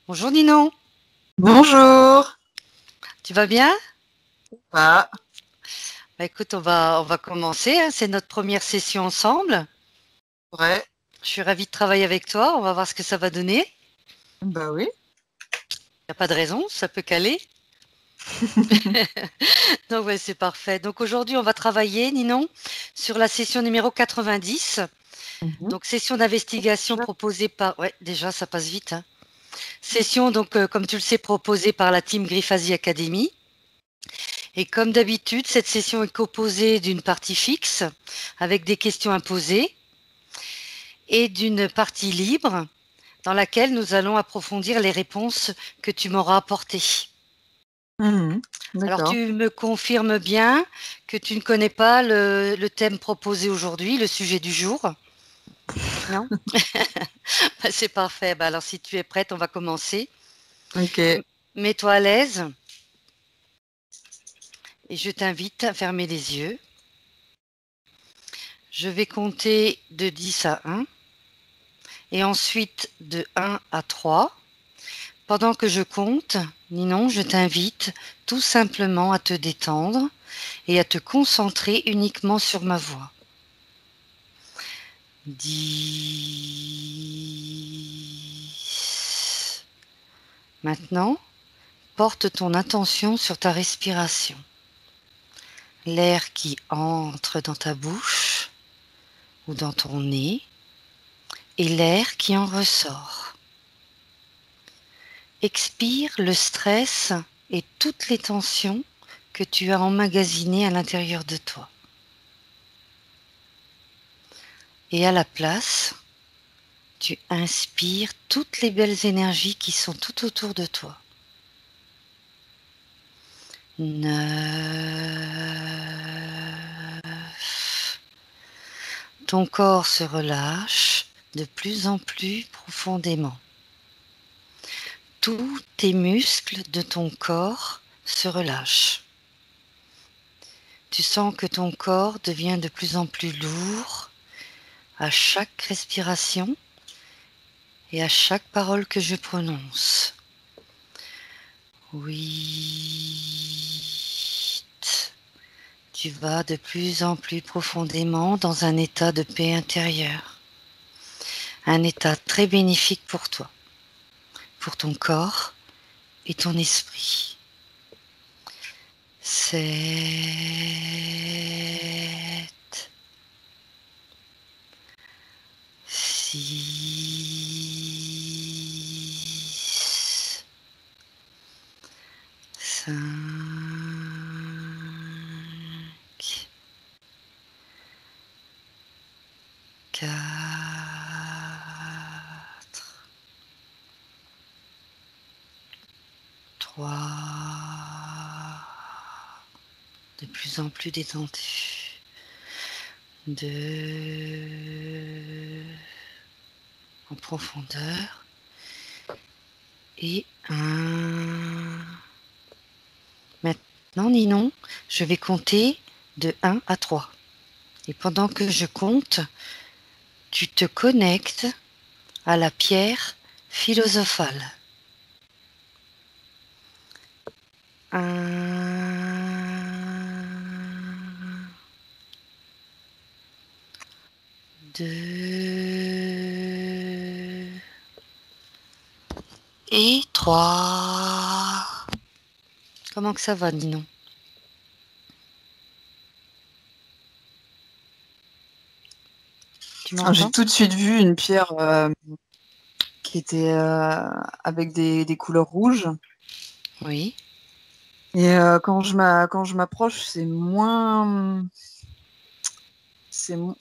Bonjour Ninon, Bonjour. tu vas bien? Ah, Bah, écoute, on va commencer, hein, c'est notre première session ensemble. ouais, Je suis ravie de travailler avec toi, on va voir ce que ça va donner. bah oui. Il n'y a pas de raison, ça peut caler. Donc ouais, c'est parfait. Donc aujourd'hui, on va travailler, Ninon, sur la session numéro 90. Mhm. Donc session d'investigation proposée par... Ouais, déjà, ça passe vite, hein. Session, donc, comme tu le sais, proposée par la team Griffasie Academy. Et comme d'habitude, cette session est composée d'une partie fixe, avec des questions imposées, et d'une partie libre dans laquelle nous allons approfondir les réponses que tu m'auras apportées. Mhm. Alors D'accord. tu me confirmes bien que tu ne connais pas le thème proposé aujourd'hui, le sujet du jour? Non? Bah, c'est parfait. Bah, alors si tu es prête, on va commencer. Ok. Mets-toi à l'aise et je t'invite à fermer les yeux. Je vais compter de 10 à 1 et ensuite de 1 à 3. Pendant que je compte, Ninon, je t'invite tout simplement à te détendre et à te concentrer uniquement sur ma voix. 10. Maintenant, porte ton attention sur ta respiration. L'air qui entre dans ta bouche ou dans ton nez et l'air qui en ressort. Expire le stress et toutes les tensions que tu as emmagasinées à l'intérieur de toi. Et à la place, tu inspires toutes les belles énergies qui sont tout autour de toi. 9. Ton corps se relâche de plus en plus profondément. Tous tes muscles de ton corps se relâchent. Tu sens que ton corps devient de plus en plus lourd à chaque respiration et à chaque parole que je prononce. 8. Tu vas de plus en plus profondément dans un état de paix intérieure. Un état très bénéfique pour toi, pour ton corps et ton esprit. 7. 6. 5. 4. 3. De plus en plus détendu. 2. En profondeur. Et 1. Maintenant, Ninon, je vais compter de 1 à 3. Et pendant que je compte, tu te connectes à la pierre philosophale. 1. 2. Et 3. Comment que ça va, Ninon? Tu Alors, j'ai m'entends? tout de suite vu une pierre qui était avec des couleurs rouges. Oui. Et quand je m'approche,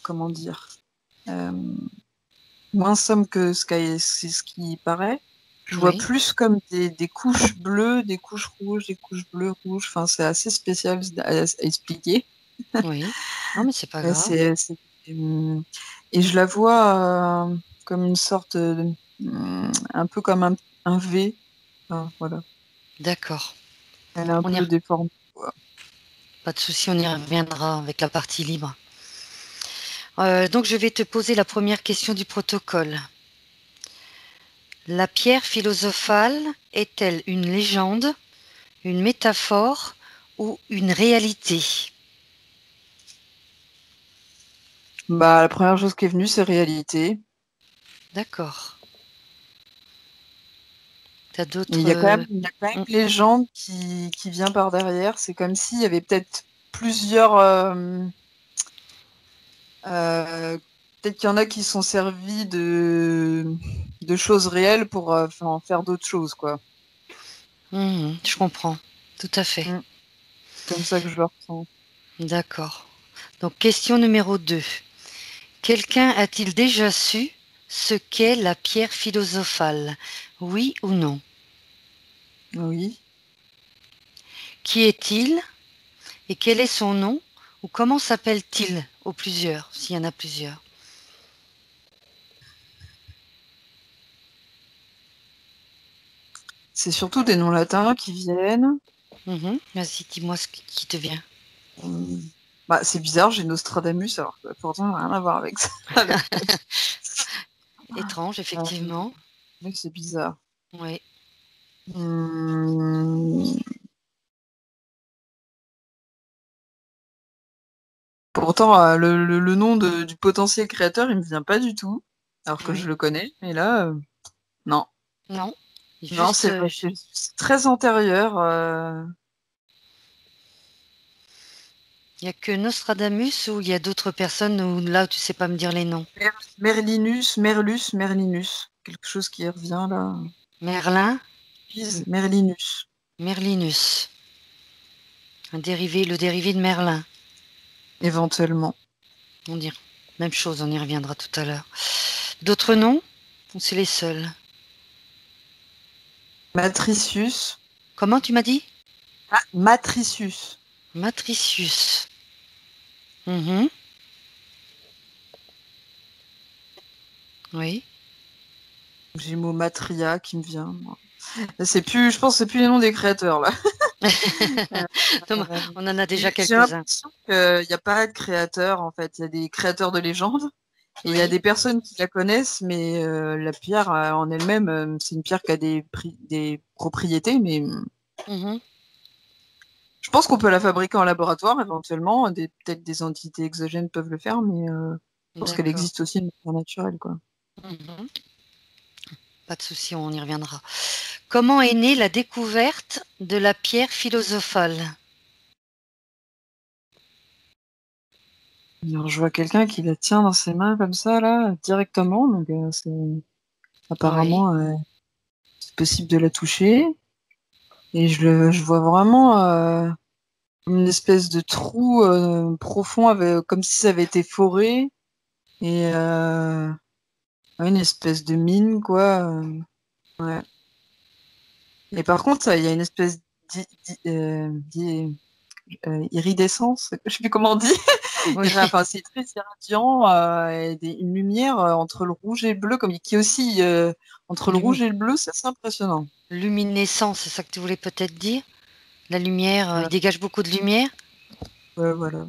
comment dire, euh, moins somme que c'est ce qui paraît. Je vois Oui. plus comme des couches bleues, des couches rouges, des couches bleues, rouges. Enfin, c'est assez spécial à expliquer. Oui. Non, mais c'est pas Ouais, grave. et je la vois comme une sorte un peu comme un V. Enfin, voilà. D'accord. Elle est un On y peu re- déformée, quoi. Pas de souci, on y reviendra avec la partie libre. Donc, je vais te poser la première question du protocole. La pierre philosophale est-elle une légende, une métaphore ou une réalité? Bah, la première chose qui est venue, c'est réalité. D'accord. T'as Et d'autres... il y a quand même légende qui vient par derrière. C'est comme s'il y avait peut-être plusieurs. Peut-être qu'il y en a qui sont servis de choses réelles pour en faire d'autres choses, quoi. je comprends, tout à fait. Mm. C'est comme ça que je le ressens. D'accord. Donc, question numéro 2. Quelqu'un a-t-il déjà su ce qu'est la pierre philosophale? Oui ou non? Oui. Qui est-il et quel est son nom? Ou comment s'appelle-t-il au plusieurs, s'il y en a plusieurs? C'est surtout des noms latins qui viennent. Vas-y, dis-moi ce qui te vient. Hum, Bah, c'est bizarre, j'ai Nostradamus, alors que pourtant, rien à voir avec ça. Étrange, effectivement. Mais c'est bizarre. Oui. Hum, Pourtant, le nom du potentiel créateur, il me vient pas du tout, alors que je Oui. le connais. Et là, non. Non. Non, Juste, c'est très antérieur. il n'y a que Nostradamus ou il y a d'autres personnes où là, tu sais pas me dire les noms. Merlinus, Merlus, Merlinus. Quelque chose qui revient là. Merlin, Merlinus, Merlinus. Le dérivé de Merlin. éventuellement. On dit même chose, on y reviendra tout à l'heure. D'autres noms? Ou c'est les seuls? Matricius. Comment tu m'as dit? Ah, Matricius. Matricius. Mhm. Oui. J'ai le mot matria qui me vient. Moi. C'est plus, je pense, que c'est plus les noms des créateurs là. Non, on en a déjà J'ai quelques-uns. l'impression qu'il n'y a pas de créateurs en fait. Il y a des créateurs de légendes et il y a Oui. des personnes qui la connaissent, mais la pierre en elle-même, c'est une pierre qui a des propriétés, mais Mhm. je pense qu'on peut la fabriquer en laboratoire éventuellement. Peut-être des entités exogènes peuvent le faire, mais je pense qu'elle D'accord. existe aussi de manière naturelle, quoi. Mhm. Pas de souci, on y reviendra. Comment est née la découverte de la pierre philosophale? Alors, je vois quelqu'un qui la tient dans ses mains comme ça, là, directement. Donc, c'est Oui. apparemment c'est possible de la toucher. Et je vois vraiment une espèce de trou profond, comme si ça avait été foré. Et ouais, une espèce de mine, quoi. Ouais. Et par contre, il y a une espèce d'iridescence, je sais plus comment on dit. Oui. Enfin, c'est très irradiant, et une lumière entre le rouge et le bleu, comme qui aussi entre le rouge Lumi- et le bleu, c'est assez impressionnant. Luminescence, c'est ça que tu voulais peut-être dire? La lumière, il Ouais, dégage beaucoup de lumière. ouais, voilà.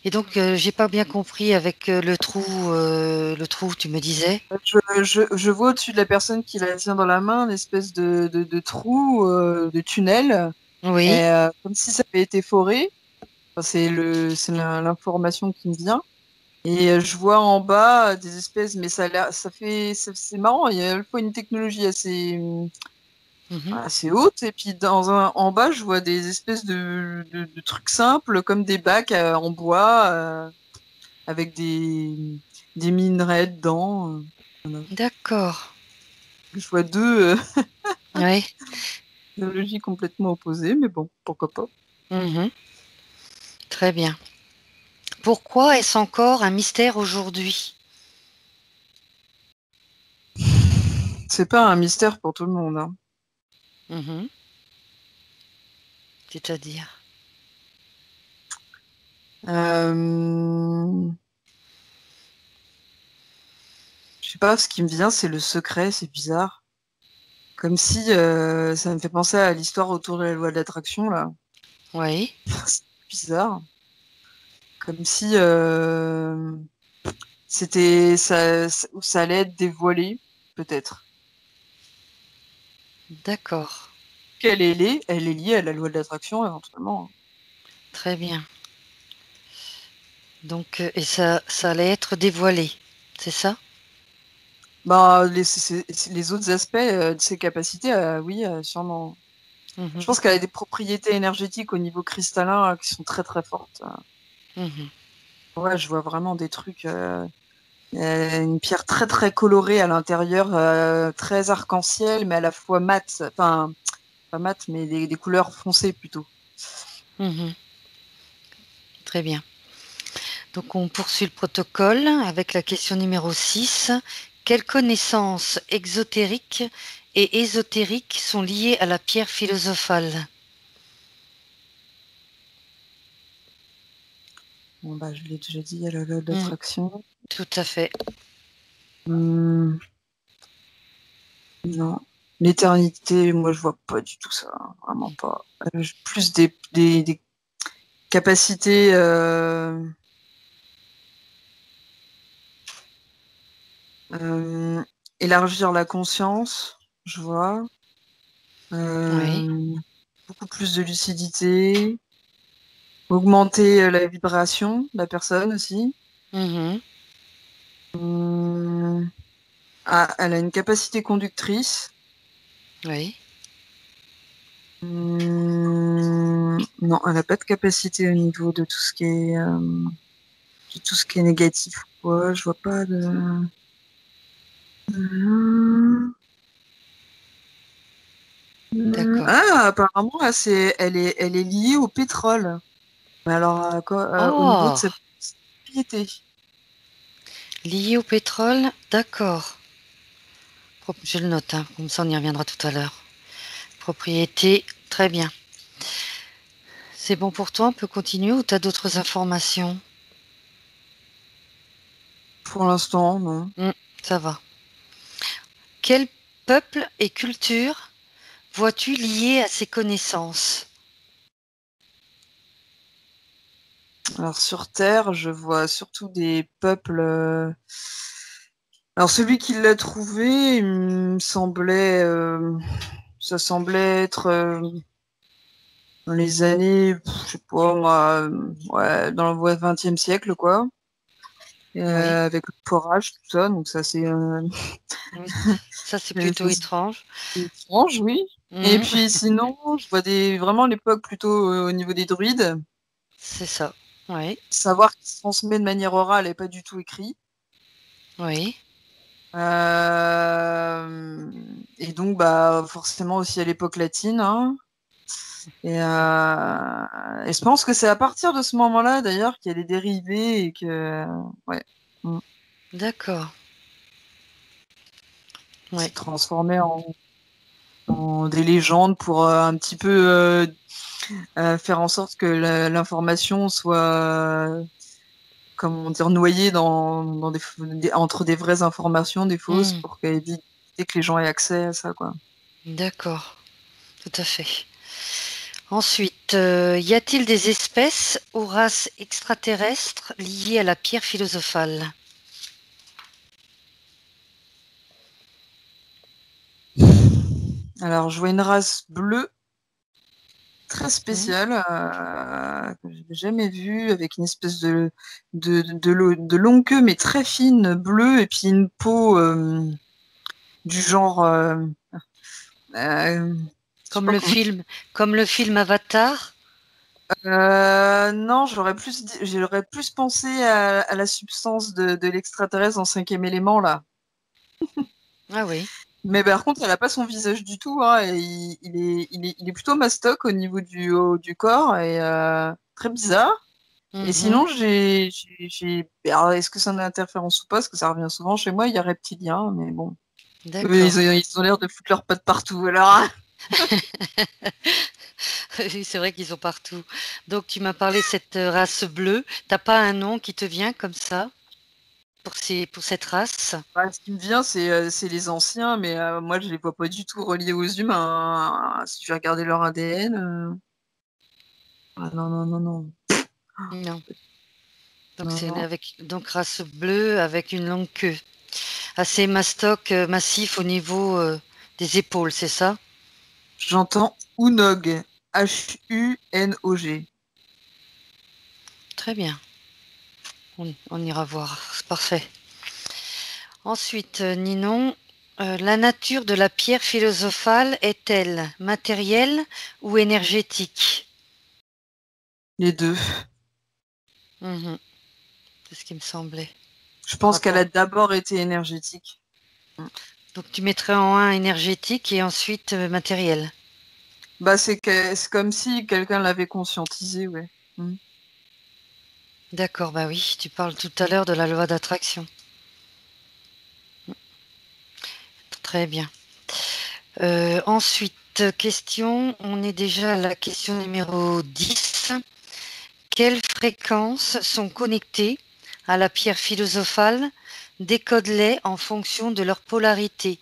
Et donc, j'ai pas bien compris avec le trou, tu me disais. Je vois au-dessus de la personne qui la tient dans la main une espèce de trou, de tunnel, et, Oui. comme si ça avait été foré. Enfin, c'est l'information qui me vient. Et je vois en bas des espèces, mais c'est marrant. Il y a à la fois une technologie Mhm. assez haute, et puis en bas, je vois des espèces de trucs simples, comme des bacs en bois, avec des minerais dedans. Voilà. D'accord. Je vois deux Oui. technologies complètement opposées, mais bon, pourquoi pas. Mhm. Très bien. Pourquoi est-ce encore un mystère aujourd'hui? C'est pas un mystère pour tout le monde, hein. Mhm. C'est-à-dire? Euh, je sais pas, ce qui me vient, c'est le secret, c'est bizarre. Comme si ça me fait penser à l'histoire autour de la loi de l'attraction, là. Oui. C'est bizarre. Comme si ça allait être dévoilé, peut-être. D'accord. Elle est liée à la loi de l'attraction éventuellement. Très bien. Donc, et ça allait être dévoilé, c'est ça? Bah, les autres aspects de ses capacités, oui, sûrement. Je Mhm, pense qu'elle a des propriétés énergétiques au niveau cristallin qui sont très très fortes. mhm. Ouais, je vois vraiment des trucs. Une pierre très très colorée à l'intérieur, très arc-en-ciel, mais à la fois mat. Enfin, pas mat, mais des couleurs foncées plutôt. Mhm. Très bien. Donc, on poursuit le protocole avec la question numéro 6. Quelles connaissances exotériques et ésotériques sont liées à la pierre philosophale? Bon, bah, je l'ai déjà dit, il y a la loi de Mm, l'attraction. tout à fait. Hum, non. L'éternité, moi, je vois pas du tout ça. Vraiment pas. J'ai plus des capacités. Euh, élargir la conscience, je vois. Oui. Euh, beaucoup plus de lucidité. Augmenter la vibration de la personne aussi. Mhm. Hum, ah, elle a une capacité conductrice. Oui. Non, elle n'a pas de capacité au niveau de tout ce qui est négatif. Ouais, je vois pas de. Hum, D'accord. Ah, apparemment, là, elle est liée au pétrole. Mais alors, au niveau de Oh, sa propriété. lié au pétrole, d'accord. Je le note, hein, comme ça on y reviendra tout à l'heure. Propriété, très bien. C'est bon pour toi, on peut continuer ou tu as d'autres informations? Pour l'instant, non. Ça va. Quel peuple et culture vois-tu liés à ces connaissances? Alors, sur Terre, je vois surtout des peuples. Alors, celui qui l'a trouvé, il me semblait. Ça semblait être dans les années, je sais pas moi, ouais, dans le XXe siècle, quoi. Oui, Avec le forage, tout ça. Donc, ça, oui. Ça c'est plutôt c'est étrange. étrange, oui. Et Mhm, puis, sinon, je vois vraiment l'époque plutôt au niveau des druides. c'est ça. Oui, Savoir qui se transmet de manière orale et pas du tout écrit. oui. Et donc, bah, forcément aussi à l'époque latine, hein. Et je pense que c'est à partir de ce moment-là, d'ailleurs, qu'il y a des dérivés et que, ouais, on D'accord. s'est Oui. transformé en des légendes pour un petit peu faire en sorte que l'information soit, comment dire, noyée dans entre des vraies informations, des fausses, Hmm, pour éviter que les gens aient accès à ça, quoi. d'accord, tout à fait. Ensuite, y a-t-il des espèces ou races extraterrestres liées à la pierre philosophale? Alors, je vois une race bleue très Hmm, spéciale que je n'avais jamais vue, avec une espèce de longue queue, mais très fine, bleue, et puis une peau du genre, euh, je sais Comme pas le comment. film, comme le film Avatar? Non, j'aurais plus pensé à la substance de l'extraterrestre en cinquième élément, là. Ah oui. Mais par contre, elle a pas son visage du tout, hein, et il est plutôt mastoc au niveau du haut du corps, et très bizarre. Et Mhm, sinon, alors, est-ce que c'est une interférence ou pas? Parce que ça revient souvent chez moi, il y a reptilien, mais bon. Eux, d'accord. ils ont l'air de foutre leurs pattes partout, alors. Oui, c'est vrai qu'ils sont partout. Donc, tu m'as parlé de cette race bleue. T'as pas un nom qui te vient comme ça pour cette race? Bah, ce qui me vient, c'est les anciens, mais moi, je les vois pas du tout reliés aux humains, hein. Si je vais regarder leur ADN. Ah non, non, non, non. Non. Donc, Non, non. donc race bleue avec une longue queue. Assez mastoc, massif au niveau des épaules, c'est ça? J'entends Hunog. Hunog. Très bien. On ira voir. C'est parfait. Ensuite, Ninon, la nature de la pierre philosophale est-elle matérielle ou énergétique? Les deux. Mhm. C'est ce qui me semblait. Je pense qu'elle Rapport. a d'abord été énergétique. Donc tu mettrais en un énergétique et ensuite matériel. Bah, c'est comme si quelqu'un l'avait conscientisé, ouais. D'accord, bah oui, tu parles tout à l'heure de la loi d'attraction. Très bien. Ensuite, question, on est déjà à la question numéro 10. Quelles fréquences sont connectées à la pierre philosophale? Décode-les en fonction de leur polarité.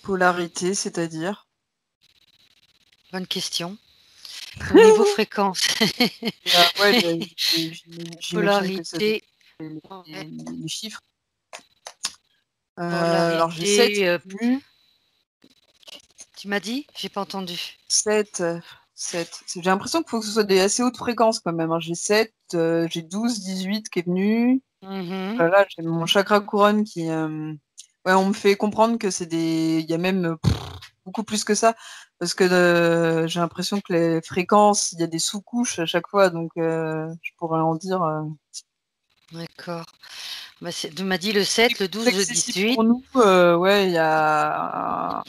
Polarité, c'est-à-dire? Bonne question. Au niveau fréquence. Ouais, j'imagine que ça doit Polarité. être Ouais. les chiffres. Alors j'ai 7 Polarité. venus. Tu m'as dit? J'ai pas entendu. 7. 7. J'ai l'impression qu'il faut que ce soit des assez hautes fréquences quand même, hein. J'ai 7, j'ai 12, 18 qui est venu. Mhm. Là, j'ai mon chakra couronne qui. Ouais, on me fait comprendre que c'est des. Il y a même beaucoup plus que ça. Parce que j'ai l'impression que les fréquences, il y a des sous-couches à chaque fois, donc je pourrais en dire. D'accord. Bah, tu m'as dit le 7, le 12, le Accessible 18. pour nous, ouais, il y a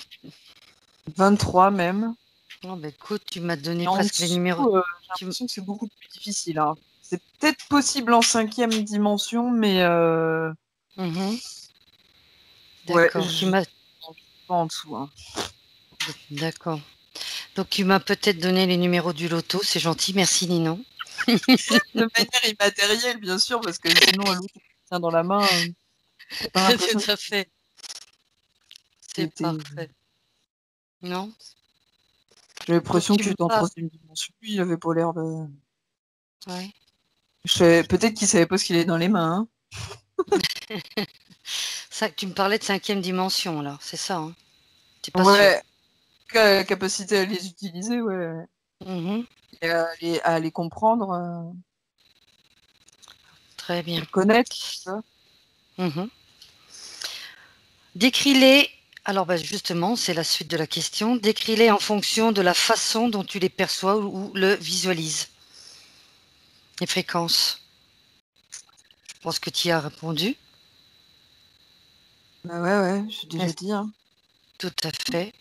23 même. Oh, bah, écoute, tu m'as donné Et en presque les dessous, numéros. j'ai l'impression que c'est beaucoup plus difficile, hein. C'est peut-être possible en 5e dimension, mais Mhm. ouais, D'accord. je pas en dessous, hein. D'accord. Donc tu m'as peut-être donné les numéros du loto, c'est gentil, merci Ninon. De manière immatérielle, bien sûr, parce que sinon, l'autre tient dans la main. T'as pas l'impression Tout à fait. que C'est t'étais. parfait. Non? J'ai Donc l'impression tu que tu me étais en parles. 3e dimension. Lui, il avait pas l'air de. Ouais. Peut-être qu'il savait pas ce qu'il avait dans les mains, Ça, tu me parlais de 5e dimension, alors, c'est ça, hein? T'es hein. pas sûr. Ouais, capacité à les utiliser, ouais. Mhm. Et à les comprendre, Très à bien. les connaître, tu vois. Mhm. Décris-les. Alors bah, justement, c'est la suite de la question. Décris-les en fonction de la façon dont tu les perçois ou le visualises. Les fréquences. Je pense que tu y as répondu. Bah ouais, j'ai déjà Yes. dit, hein. Tout à fait.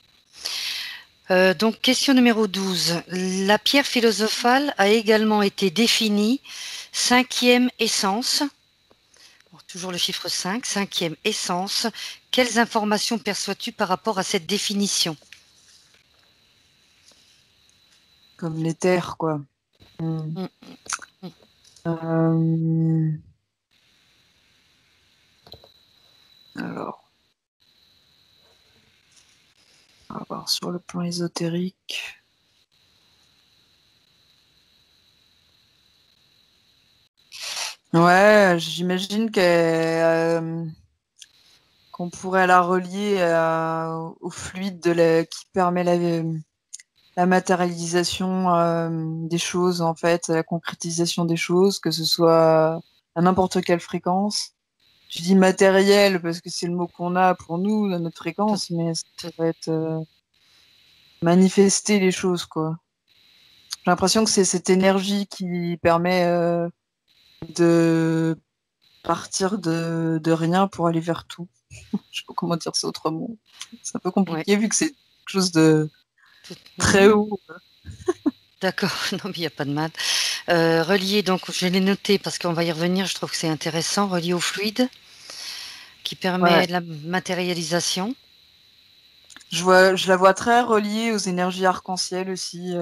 Donc, question numéro 12. La pierre philosophale a également été définie cinquième essence. Bon, toujours le chiffre 5, cinquième essence. Quelles informations perçois-tu par rapport à cette définition? Comme les terres, quoi. Mm, mm. Euh, alors, on va voir sur le plan ésotérique. Ouais, j'imagine qu'on pourrait la relier au fluide qui permet la matérialisation des choses, en fait, la concrétisation des choses, que ce soit à n'importe quelle fréquence. Je dis matériel parce que c'est le mot qu'on a pour nous, à notre Tout- fréquence, mais ça tout- pourrait être manifester les choses, quoi. J'ai l'impression que c'est cette énergie qui permet de partir de rien pour aller vers tout. Je sais pas comment dire ça autrement. C'est un peu ouais, compliqué vu que c'est quelque chose de très mhm. haut. D'accord, non mais il n'y a pas de mal. Relié, donc je l'ai noté parce qu'on va y revenir, je trouve que c'est intéressant, relié au fluide qui permet Ouais. la matérialisation. Je la vois très reliée aux énergies arc-en-ciel aussi,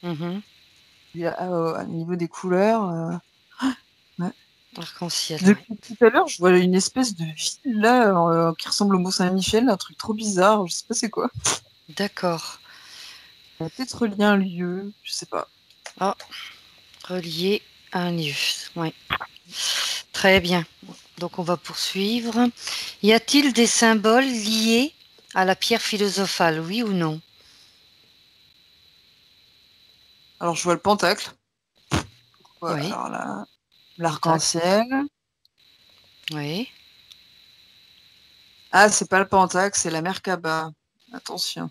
Mhm. au niveau des couleurs. Ouais. Arc-en-ciel, ouais. Depuis tout à l'heure, je vois une espèce de ville là qui ressemble au Mont-Saint-Michel, un truc trop bizarre. Je sais pas c'est quoi. D'accord. Ça va peut-être relié à un lieu, je sais pas. Ah, relié. Un lieu, oui. Très bien. Donc on va poursuivre. Y a-t-il des symboles liés à la pierre philosophale, oui ou non? Alors, je vois le pentacle. Ouais, Oui. alors là, Pentacle. l'arc-en-ciel. Oui. Ah, c'est pas le pentacle, c'est la Merkaba. Attention.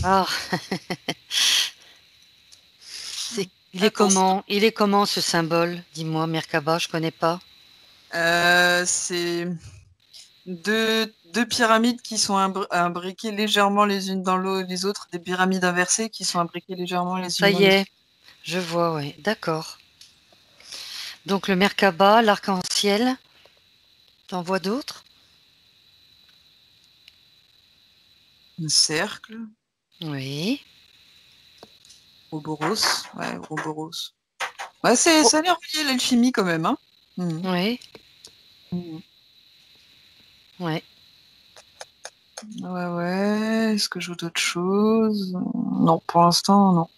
Ah, il est Attention. comment? Il est comment ce symbole? Dis-moi, Merkaba, je connais pas. C'est deux pyramides qui sont imbriquées légèrement les unes dans les autres, des pyramides inversées qui sont imbriquées légèrement les Ça unes dans y les est, autres. je vois, oui. D'accord. Donc le Merkaba, l'arc-en-ciel, t'en vois d'autres? Un cercle, Oui. Ouroboros. Ouais, Ouroboros. Ouais, Oh, ça a l'air lié à l'alchimie quand même, hein. Mhm. oui, Mhm. oui. Ouais, ouais. Est-ce que je joue d'autres choses? Non, pour l'instant, non.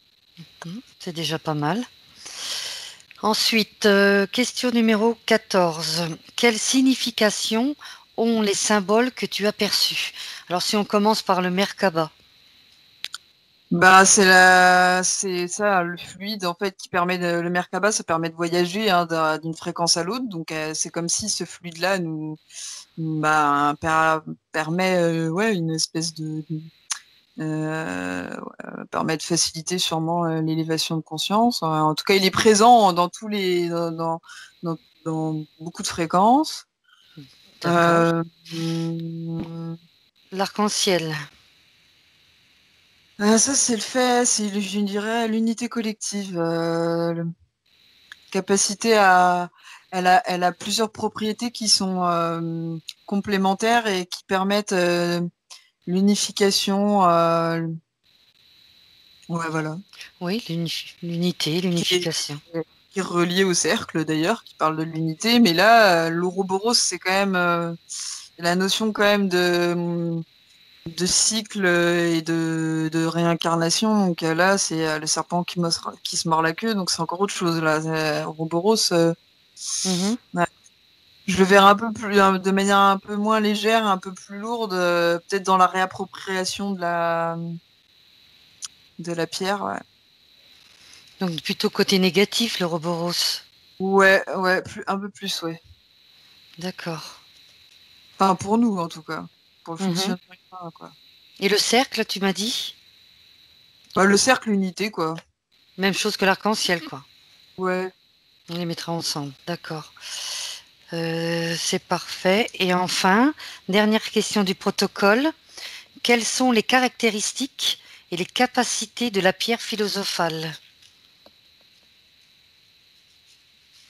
C'est déjà pas mal. Ensuite, question numéro 14. Quelle signification ont les symboles que tu as perçus? Alors, si on commence par le Merkaba. Bah, c'est ça, le fluide, en fait, qui permet le Merkaba, ça permet de voyager, hein, d'une fréquence à l'autre. Donc, c'est comme si ce fluide-là bah, permet, ouais, une espèce permet de faciliter sûrement l'élévation de conscience. En tout cas, il est présent dans dans beaucoup de fréquences. D'accord. Hum, L'arc-en-ciel. Ça, c'est le fait, je dirais, l'unité collective. Capacité à, elle a plusieurs propriétés qui sont complémentaires et qui permettent l'unification. Ouais, voilà. Oui, l'unité, Qui est, l'unification. qui est relié au cercle d'ailleurs, qui parle de l'unité. Mais là, l'Ouroboros, c'est quand même la notion quand même de cycle et de réincarnation. Donc là, c'est le serpent qui se mord la queue. Donc c'est encore autre chose là. Ouroboros. Mhm. Ouais. Je le verrai un peu plus, de manière un peu moins légère, un peu plus lourde, peut-être dans la réappropriation de la pierre. Ouais, Donc plutôt côté négatif, le Roboros. ouais, ouais, un peu plus, ouais. D'accord. Enfin, pour nous, en tout cas. Pour le Mhm. fonctionnement humain, quoi. Et le cercle, tu m'as dit? Bah, le cercle unité, quoi. Même chose que l'arc-en-ciel, quoi. Ouais. On les mettra ensemble. D'accord. C'est parfait. Et enfin, dernière question du protocole. Quelles sont les caractéristiques et les capacités de la pierre philosophale?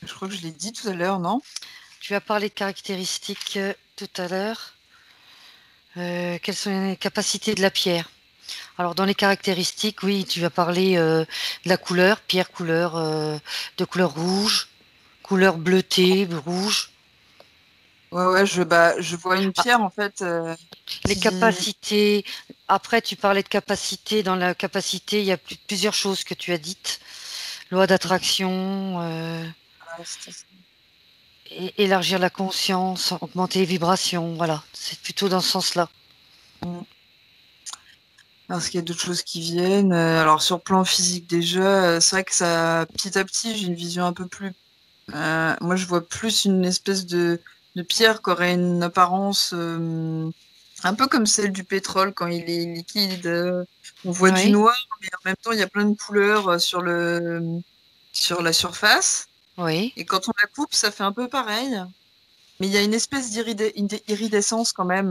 Je crois que je l'ai dit tout à l'heure, non? Tu as parlé de caractéristiques tout à l'heure. Quelles sont les capacités de la pierre? Alors, dans les caractéristiques, oui, tu as parlé de la couleur, pierre couleur, de couleur rouge, couleur bleutée, rouge. Ouais, ouais, je vois une Ah, pierre, en fait, les qui... capacités, après, tu parlais de capacité. Dans la capacité, il y a plusieurs choses que tu as dites. Loi d'attraction, élargir la conscience, augmenter les vibrations. Voilà, c'est plutôt dans ce sens-là. Parce qu'il y a d'autres choses qui viennent. Alors, sur le plan physique, déjà, c'est vrai que ça, petit à petit, j'ai une vision un peu plus. Moi, je vois plus une espèce de pierre qui aurait une apparence un peu comme celle du pétrole quand il est liquide. On voit du Oui, noir, mais en même temps, il y a plein de couleurs sur la surface. oui. Et quand on la coupe, ça fait un peu pareil. Mais il y a une espèce d'iridescence quand même.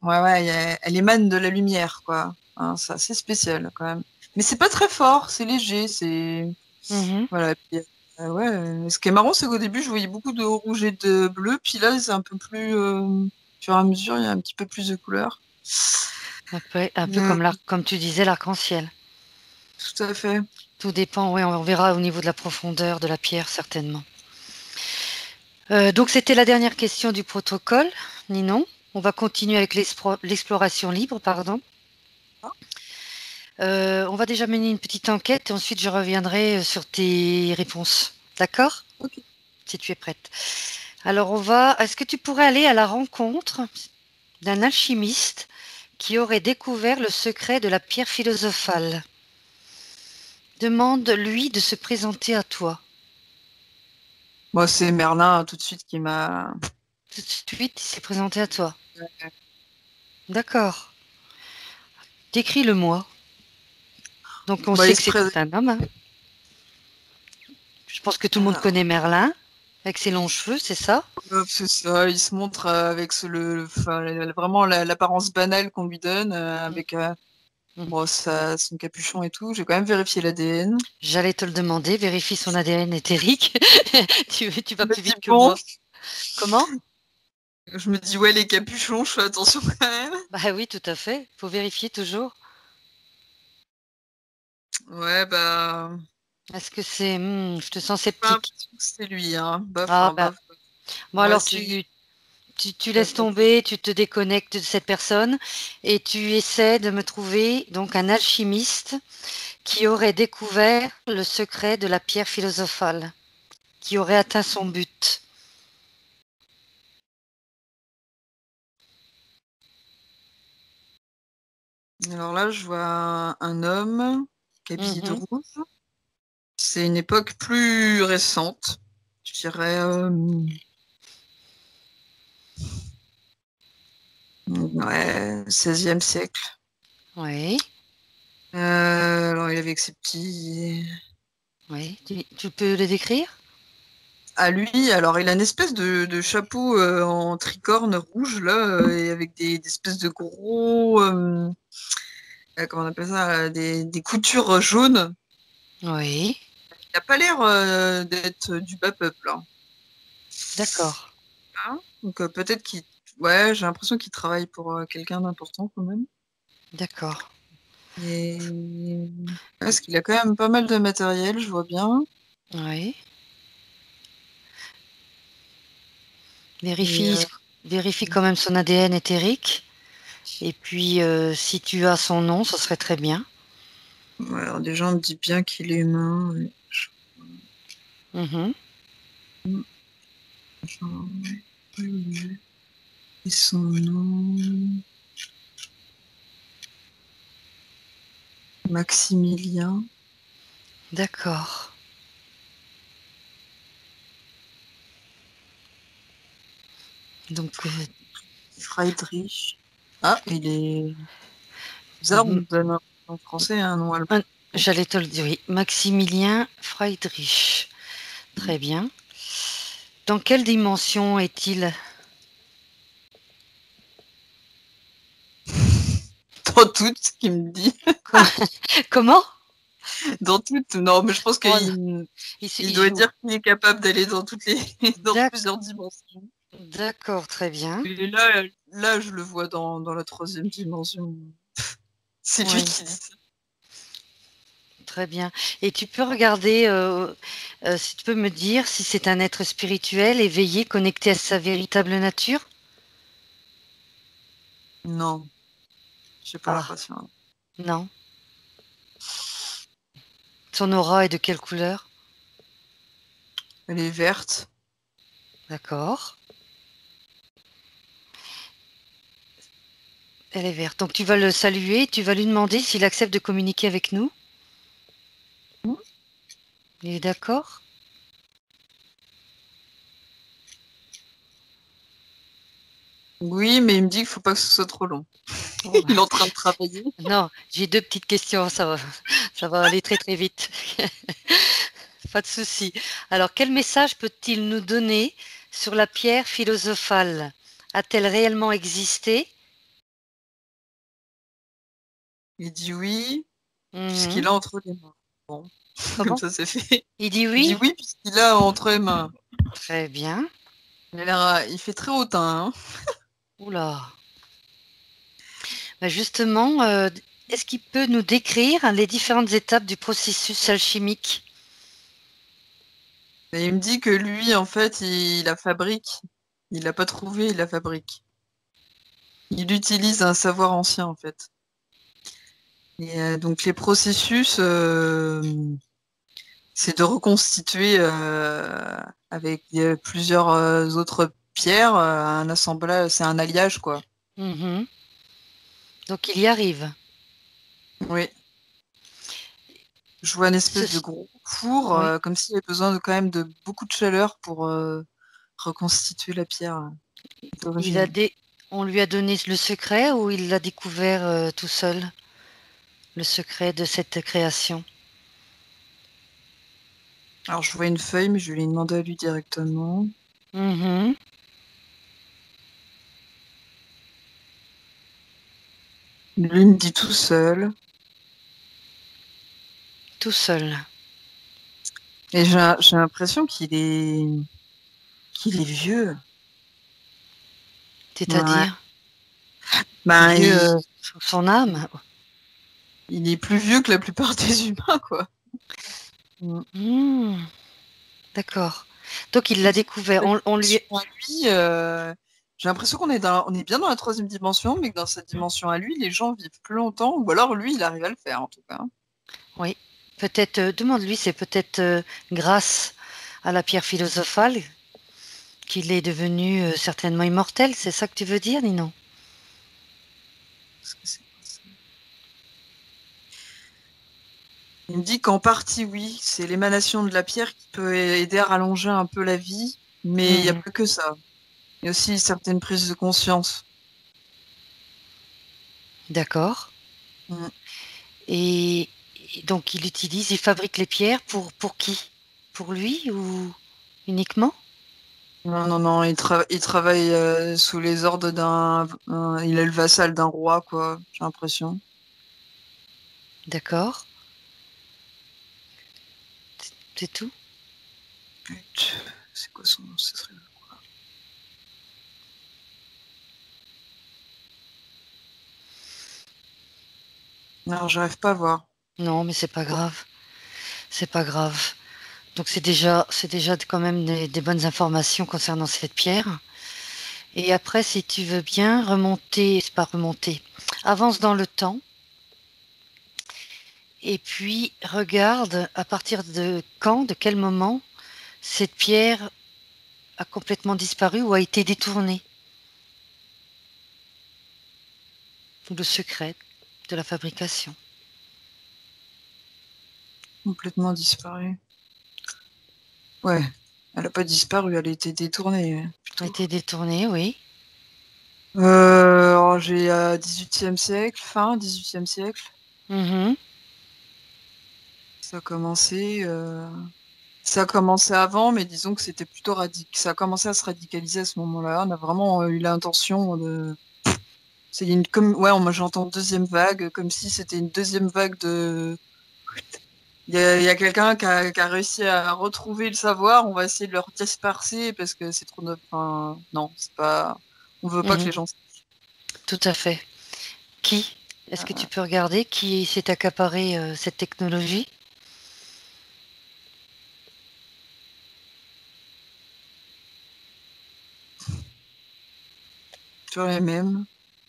Ouais, ouais, elle émane de la lumière, quoi. Hein, c'est assez spécial quand même. Mais c'est pas très fort, c'est léger, c'est. Mhm. Voilà. Puis, ouais. Ce qui est marrant, c'est qu'au début, je voyais beaucoup de rouge et de bleu, puis là, c'est un peu plus. Au fur et à mesure, il y a un petit peu plus de couleurs. Un peu Mm, comme comme tu disais, l'arc-en-ciel. tout à fait. Tout dépend, oui, on verra au niveau de la profondeur de la pierre, certainement. Donc, c'était la dernière question du protocole, Ninon. On va continuer avec l'exploration libre, pardon. On va déjà mener une petite enquête et ensuite je reviendrai sur tes réponses. D'accord? Ok. Si tu es prête. Alors est-ce que tu pourrais aller à la rencontre d'un alchimiste qui aurait découvert le secret de la pierre philosophale? Demande-lui de se présenter à toi. Moi, c'est Merlin tout de suite qui m'a. Tout de suite, il s'est présenté à toi. D'accord. Décris-le-moi. Donc on Bah, sait il que se présente. c'est un homme, hein. Je pense que tout le monde Alors, connaît Merlin, avec ses longs cheveux, c'est ça? c'est ça, il se montre avec enfin, vraiment l'apparence banale qu'on lui donne, Mm, avec mm. bon, son capuchon et tout. J'ai quand même vérifié l'ADN. J'allais te le demander, vérifie son ADN éthérique. Tu Je vas me plus dis, vite que bon, moi. Comment? je me dis, ouais, les capuchons, je fais attention quand même. Bah oui, tout à fait. Faut vérifier toujours. Ouais, bah, Est-ce que c'est... je te sens pas sceptique. l'impression que c'est lui, hein. Bof, Ah hein, bah, bof. bon On va alors essayer. tu laisses tomber, tu te déconnectes de cette personne et tu essaies de me trouver donc un alchimiste qui aurait découvert le secret de la pierre philosophale, qui aurait atteint son but. Alors là, je vois un homme qui est habillé de Mhm. rouge. C'est une époque plus récente. Je dirais ouais, 16e siècle. Oui, Alors il est avec ses petits. oui. Tu peux le décrire? À lui, alors il a une espèce de chapeau en tricorne rouge là, et avec des espèces de gros, comment on appelle ça, des coutures jaunes. Oui, Il n'a pas l'air d'être du bas peuple, hein. d'accord, Hein. Donc peut-être qu'il, ouais, j'ai l'impression qu'il travaille pour quelqu'un d'important quand même. d'accord. Et parce qu'il a quand même pas mal de matériel, je vois bien. Oui. Et Vérifie, vérifie quand même son ADN éthérique. Et puis, si tu as son nom, ce serait très bien. ouais, alors déjà on me dit bien qu'il est humain. Ouais. Mhm. Et son nom, Maximilien. D'accord. Donc, Friedrich. Ah, il est bizarre, on m- me donne en français un nom allemand. un- j'allais te le dire, oui. Maximilien Friedrich. Très bien. Dans quelle dimension est-il? Dans tout ce qu'il me dit. Com- Comment? Dans tout, non, mais je pense Oh, non, qu'il il il doit joue. dire qu'il est capable d'aller dans toutes les dans D'ac- plusieurs dimensions. D'accord, très bien. Et là, je le vois dans la troisième dimension. C'est lui Oui, qui dit ça. très bien. Et tu peux regarder, si tu peux me dire si c'est un être spirituel, éveillé, connecté à sa véritable nature? Non, j'ai pas Ah, l'impression. non. Son aura est de quelle couleur? Elle est verte. D'accord. Elle est verte. Donc tu vas le saluer, tu vas lui demander s'il accepte de communiquer avec nous. Il est d'accord? Oui, mais il me dit qu'il faut pas que ce soit trop long. Oh, Il est en train de travailler. non, j'ai deux petites questions, ça va aller très très vite. Pas de souci. Alors, quel message peut-il nous donner sur la pierre philosophale? A-t-elle réellement existé? Il dit oui, Mhm. puisqu'il a entre les mains. Bon, comme Comment? ça c'est fait. Il dit Il dit oui? oui, puisqu'il a entre les mains. Très bien. Il fait très hautain, hein. Oula. Bah, justement, est-ce qu'il peut nous décrire les différentes étapes du processus alchimique? Et il me dit que lui, en fait, il la fabrique. Il l'a pas trouvé, il la fabrique. Il utilise un savoir ancien, en fait. Et donc les processus, c'est de reconstituer avec plusieurs autres pierres un assemblage, c'est un alliage quoi. Mhm. Donc il y arrive. Oui. Je vois une espèce de Ce- gros four, Oui. comme s'il y avait besoin de quand même de beaucoup de chaleur pour reconstituer la pierre Il a d'origine. des... On lui a donné le secret ou il l'a découvert tout seul, le secret de cette création? Alors je vois une feuille, mais je vais lui demander à lui directement. Mhm. Lui me dit tout seul. Tout seul. Et j'ai l'impression qu'il est vieux. Ouais. C'est-à-dire, Ben, vieux sous son âme. il est plus vieux que la plupart des humains, quoi. Mm. Hmm. D'accord. Donc il l'a découvert. On lui... À lui, j'ai l'impression on est bien dans la troisième dimension, mais que dans cette dimension à lui, les gens vivent plus longtemps, ou alors lui, il arrive à le faire, en tout cas. Oui. Peut-être, demande-lui, c'est peut-être grâce à la pierre philosophale qu'il est devenu certainement immortel. C'est ça que tu veux dire, Ninon? Parce que c'est pas ça. Il me dit qu'en partie, oui, c'est l'émanation de la pierre qui peut aider à rallonger un peu la vie, mais il n'y a Mhm. pas que ça. Il y a aussi certaines prises de conscience. D'accord. Mm. Et, et donc il fabrique les pierres pour qui? Pour lui ou uniquement? Non, non, non, il travaille sous les ordres il est le vassal d'un roi, quoi, j'ai l'impression. D'accord. C'est tout? But, c'est quoi son nom? Ce serait... Non, j'arrive pas à voir. Non, mais c'est pas Bon. grave. C'est pas grave. Donc c'est déjà quand même des bonnes informations concernant cette pierre. Et après, si tu veux bien remonter, c'est pas remonter, avance dans le temps et puis regarde à partir de quand, de quel moment cette pierre a complètement disparu ou a été détournée. Ou le secret de la fabrication. Complètement disparu. Ouais, elle a pas disparu, elle a été détournée, A plutôt. été détournée, oui. Alors j'ai 18e siècle, fin 18e siècle. Mhm. Ça a commencé, ça a commencé avant, mais disons que c'était plutôt ça a commencé à se radicaliser à ce moment-là. On a vraiment eu l'intention de. Ouais, moi j'entends deuxième vague, comme si c'était une deuxième vague de. Il y a quelqu'un qui a réussi à retrouver le savoir, on va essayer de leur disperser parce que c'est trop. Enfin, non, c'est pas. On veut pas que Mhm. les gens. Tout à fait. Qui? Est-ce que tu peux regarder qui s'est accaparé cette technologie? Sur les mêmes.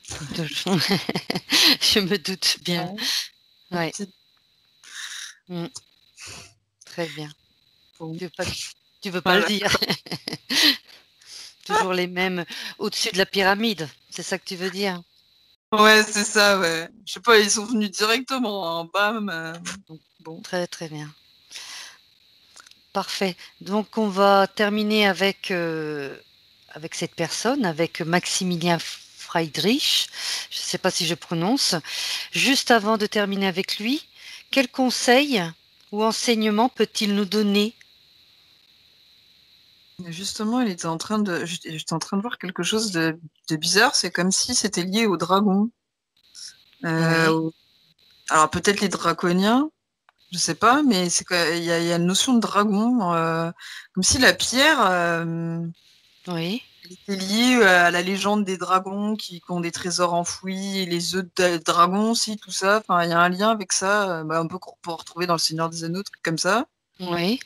Je me doute bien. Ouais. Ouais. C'est Mm. Très bien. bon. Tu veux pas, tu veux pas le Voilà. dire. Toujours les mêmes au-dessus de la pyramide. C'est ça que tu veux dire? Ouais, c'est ça, ouais. Je sais pas, ils sont venus directement, hein, bam. Bon. Très très bien. Parfait. Donc on va terminer avec cette personne, avec Maximilien Friedrich. Je ne sais pas si je prononce. Juste avant de terminer avec lui, quel conseil ou enseignement peut-il nous donner? Mais justement, j'étais en train de voir quelque chose de bizarre. C'est comme si c'était lié aux dragons. Oui, Euh, alors peut-être les draconiens, je sais pas, mais il y a une notion de dragon, comme si la pierre oui. elle était liée à la légende des dragons qui ont des trésors enfouis, et les œufs de dragons aussi, tout ça. Enfin, il y a un lien avec ça, un peu qu'on peut retrouver dans le Seigneur des Anneaux, trucs comme ça. Oui.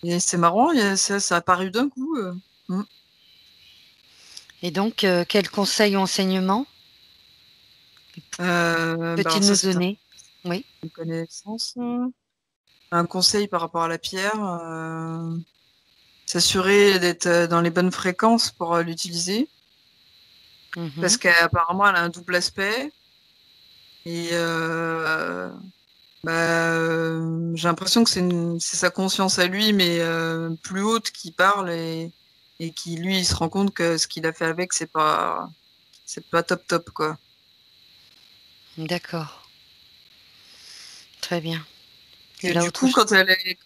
Et c'est marrant, ça a apparu d'un coup. Mm. Et donc, quel conseil ou enseignement Bah alors peut-il ça, nous donner? Oui. Une connaissance. Un conseil par rapport à la pierre. S'assurer d'être dans les bonnes fréquences pour l'utiliser. Parce qu'apparemment, elle a un double aspect. Et j'ai l'impression que c'est sa conscience à lui, mais plus haute qui parle et qui, lui, il se rend compte que ce qu'il a fait avec, c'est pas top top, quoi. D'accord. Très bien. Et là, du autre coup, chose.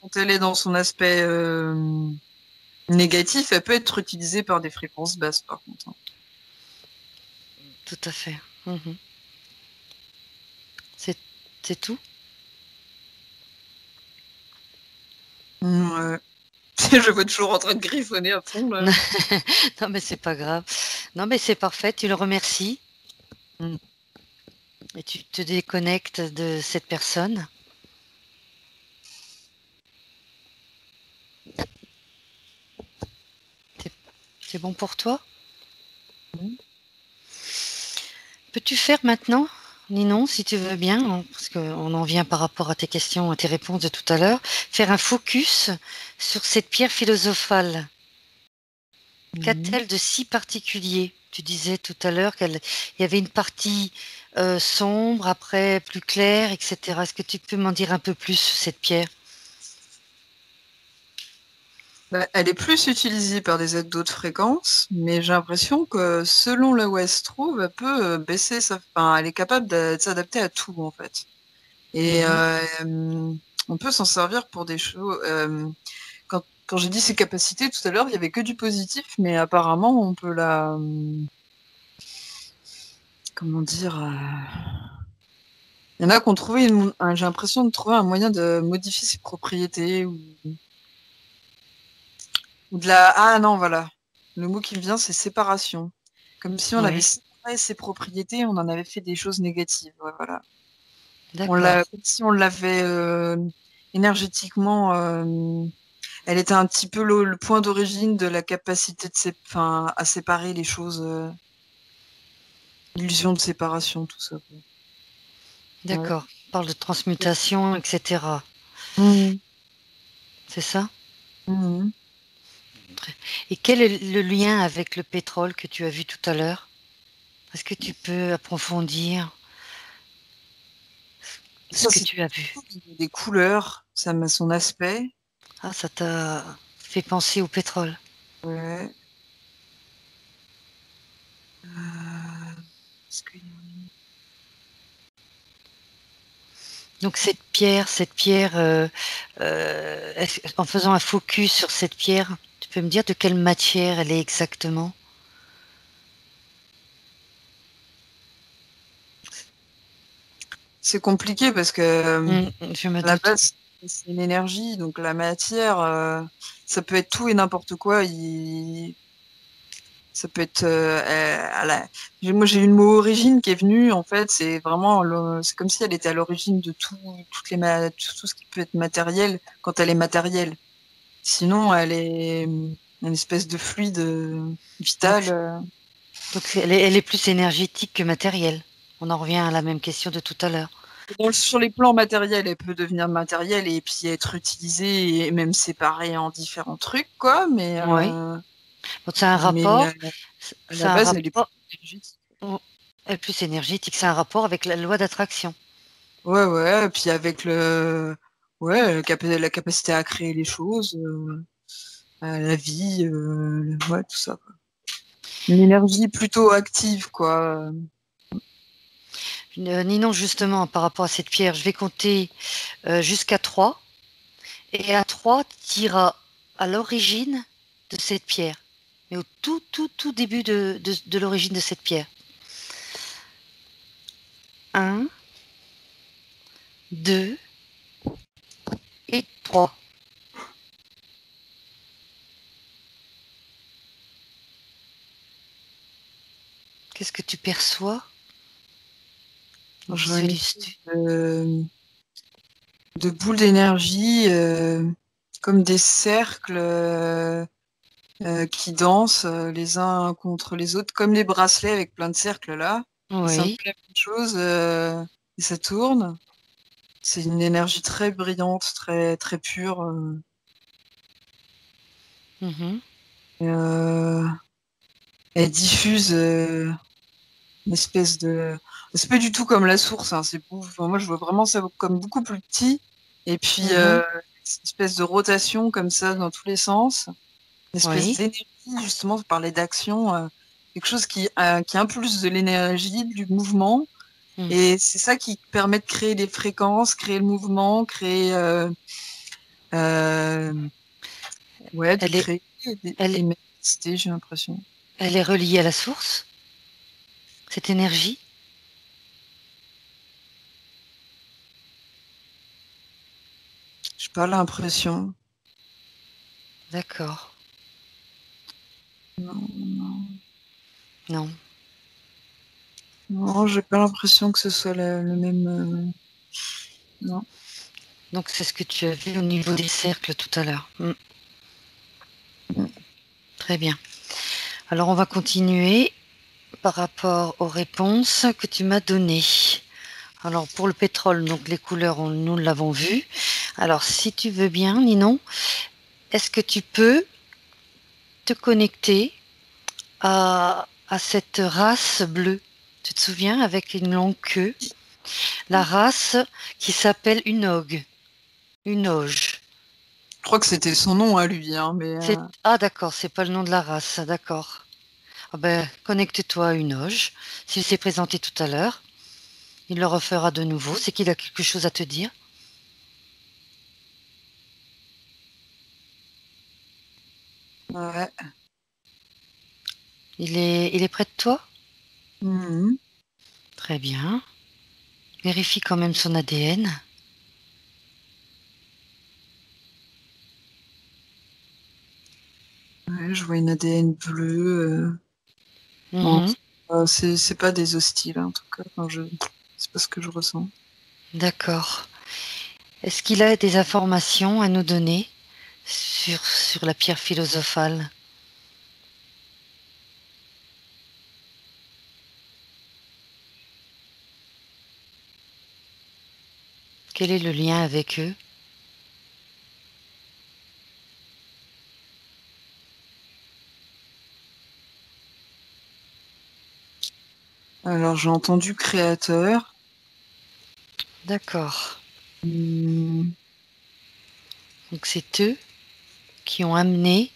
quand elle est dans son aspect négatif, elle peut être utilisée par des fréquences basses, par contre. Tout à fait. C'est tout. Ouais. Je vois toujours en train de griffonner à fond, là. Non, mais c'est pas grave. Non, mais c'est parfait. Tu le remercies Mm. et tu te déconnectes de cette personne. C'est bon pour toi? Mm. Peux-tu faire maintenant, Ninon, si tu veux bien, parce qu'on en vient par rapport à tes questions, à tes réponses de tout à l'heure, faire un focus sur cette pierre philosophale. Mm. Qu'a-t-elle de si particulier? Tu disais tout à l'heure qu'il y avait une partie sombre, après plus claire, etc. Est-ce que tu peux m'en dire un peu plus sur cette pierre? Elle est plus utilisée par des êtres d'autres fréquences, mais j'ai l'impression que selon là où elle se trouve, elle peut baisser enfin, elle est capable de s'adapter à tout, en fait. Et on peut s'en servir pour des choses. Quand j'ai dit ses capacités tout à l'heure, il y avait que du positif, mais apparemment, on peut comment dire, il y en a qui ont trouvé j'ai l'impression de trouver un moyen de modifier ses propriétés ou ah non, voilà. Le mot qui me vient, c'est séparation. Comme si on avait Oui, séparé ses propriétés, on en avait fait des choses négatives. Ouais, voilà. d'accord, Comme si on l'avait énergétiquement. Elle était un petit peu le point d'origine de la capacité enfin, à séparer les choses, l'illusion de séparation, tout ça, quoi. Ouais. d'accord. On parle de transmutation, etc. Mhm. C'est ça? Mhm. Et quel est le lien avec le pétrole que tu as vu tout à l'heure? Est-ce que tu peux approfondir ce Ça, que c'est tu as vu? des couleurs, ça m'a son aspect. Ah, ça t'a fait penser au pétrole. Ouais. Est-ce qu'il y a Donc cette pierre, en faisant un focus sur cette pierre, tu peux me dire de quelle matière elle est exactement? C'est compliqué parce que Je me à la doute. base, c'est une énergie, donc la matière, ça peut être tout et n'importe quoi. Ça peut être moi j'ai eu le mot origine qui est venu en fait, c'est vraiment c'est comme si elle était à l'origine de tout ce qui peut être matériel quand elle est matérielle. Sinon, elle est une espèce de fluide Donc, vital. donc elle est plus énergétique que matérielle. On en revient à la même question de tout à l'heure. Sur les plans matériels, elle peut devenir matérielle et puis être utilisée et même séparée en différents trucs, quoi. Oui. Donc c'est un Mais rapport. à C'est la un base, elle est plus rapport. énergétique. Elle est plus énergétique. C'est un rapport avec la loi d'attraction. Ouais, ouais. Et puis avec ouais, la capacité à créer les choses, à la vie, ouais, tout ça, quoi. Une énergie plutôt active, quoi. Ninon, justement, par rapport à cette pierre, je vais compter jusqu'à 3. Et à 3, tu iras à l'origine de cette pierre. Mais au tout, tout, tout début de l'origine de cette pierre. Un, 2 et 3. Qu'est-ce que tu perçois? Ou Je vois une espèce visualises-tu? de boules d'énergie, comme des cercles qui dansent les uns contre les autres, comme les bracelets avec plein de cercles là. Et c'est un Oui, peu la même chose, et ça tourne. C'est une énergie très brillante, très, très pure. Mhm. Et, elle diffuse une espèce de... C'est pas du tout comme la source, hein, enfin, moi, je vois vraiment ça comme beaucoup plus petit. Et puis, Mhm. c'est une espèce de rotation comme ça dans tous les sens. Une espèce Oui. d'énergie, justement, vous parlez d'action, quelque chose qui impulse de l'énergie, du mouvement. Mm. Et c'est ça qui permet de créer des fréquences, créer le mouvement, euh, ouais, de Elle est, créer elle, et manifester, j'ai l'impression. elle est reliée à la source, cette énergie? J'ai pas l'impression. D'accord. Non, non. Non. Non, j'ai pas l'impression que ce soit le même. Non. Donc c'est ce que tu as vu au niveau des cercles tout à l'heure. Mm. Très bien. Alors on va continuer par rapport aux réponses que tu m'as données. Alors pour le pétrole, donc les couleurs, nous l'avons vu. Alors si tu veux bien, Ninon, est-ce que tu peux te connecter à cette race bleue? Tu te souviens, avec une longue queue? La race qui s'appelle une ogue, une auge. Je crois que c'était son nom à lui, hein, mais Ah d'accord, c'est pas le nom de la race, d'accord. Ah ben, connecte-toi à une auge. S'il s'est présenté tout à l'heure, il le refera de nouveau. C'est qu'il a quelque chose à te dire. ouais. Il est près de toi? Mhm. Très bien. Vérifie quand même son ADN. Ouais, je vois une ADN bleue. Non, Mhm. c'est pas des hostiles, hein, en tout cas. Enfin, c'est pas ce que je ressens. D'accord. Est-ce qu'il a des informations à nous donner sur la pierre philosophale? Quel est le lien avec eux? Alors, j'ai entendu créateur. D'accord. Hmm. Donc c'est eux qui ont amené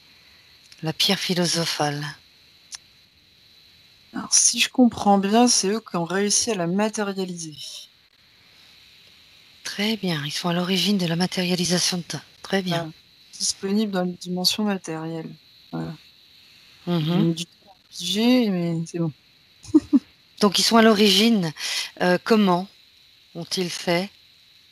la pierre philosophale. Alors, si je comprends bien, c'est eux qui ont réussi à la matérialiser. Très bien. Ils sont à l'origine de la matérialisation de ta. Très bien. Voilà. Disponible dans les dimensions matérielles. Voilà. J'ai Mhm. mis du temps à piger, mais c'est bon. Donc ils sont à l'origine. Comment ont-ils fait?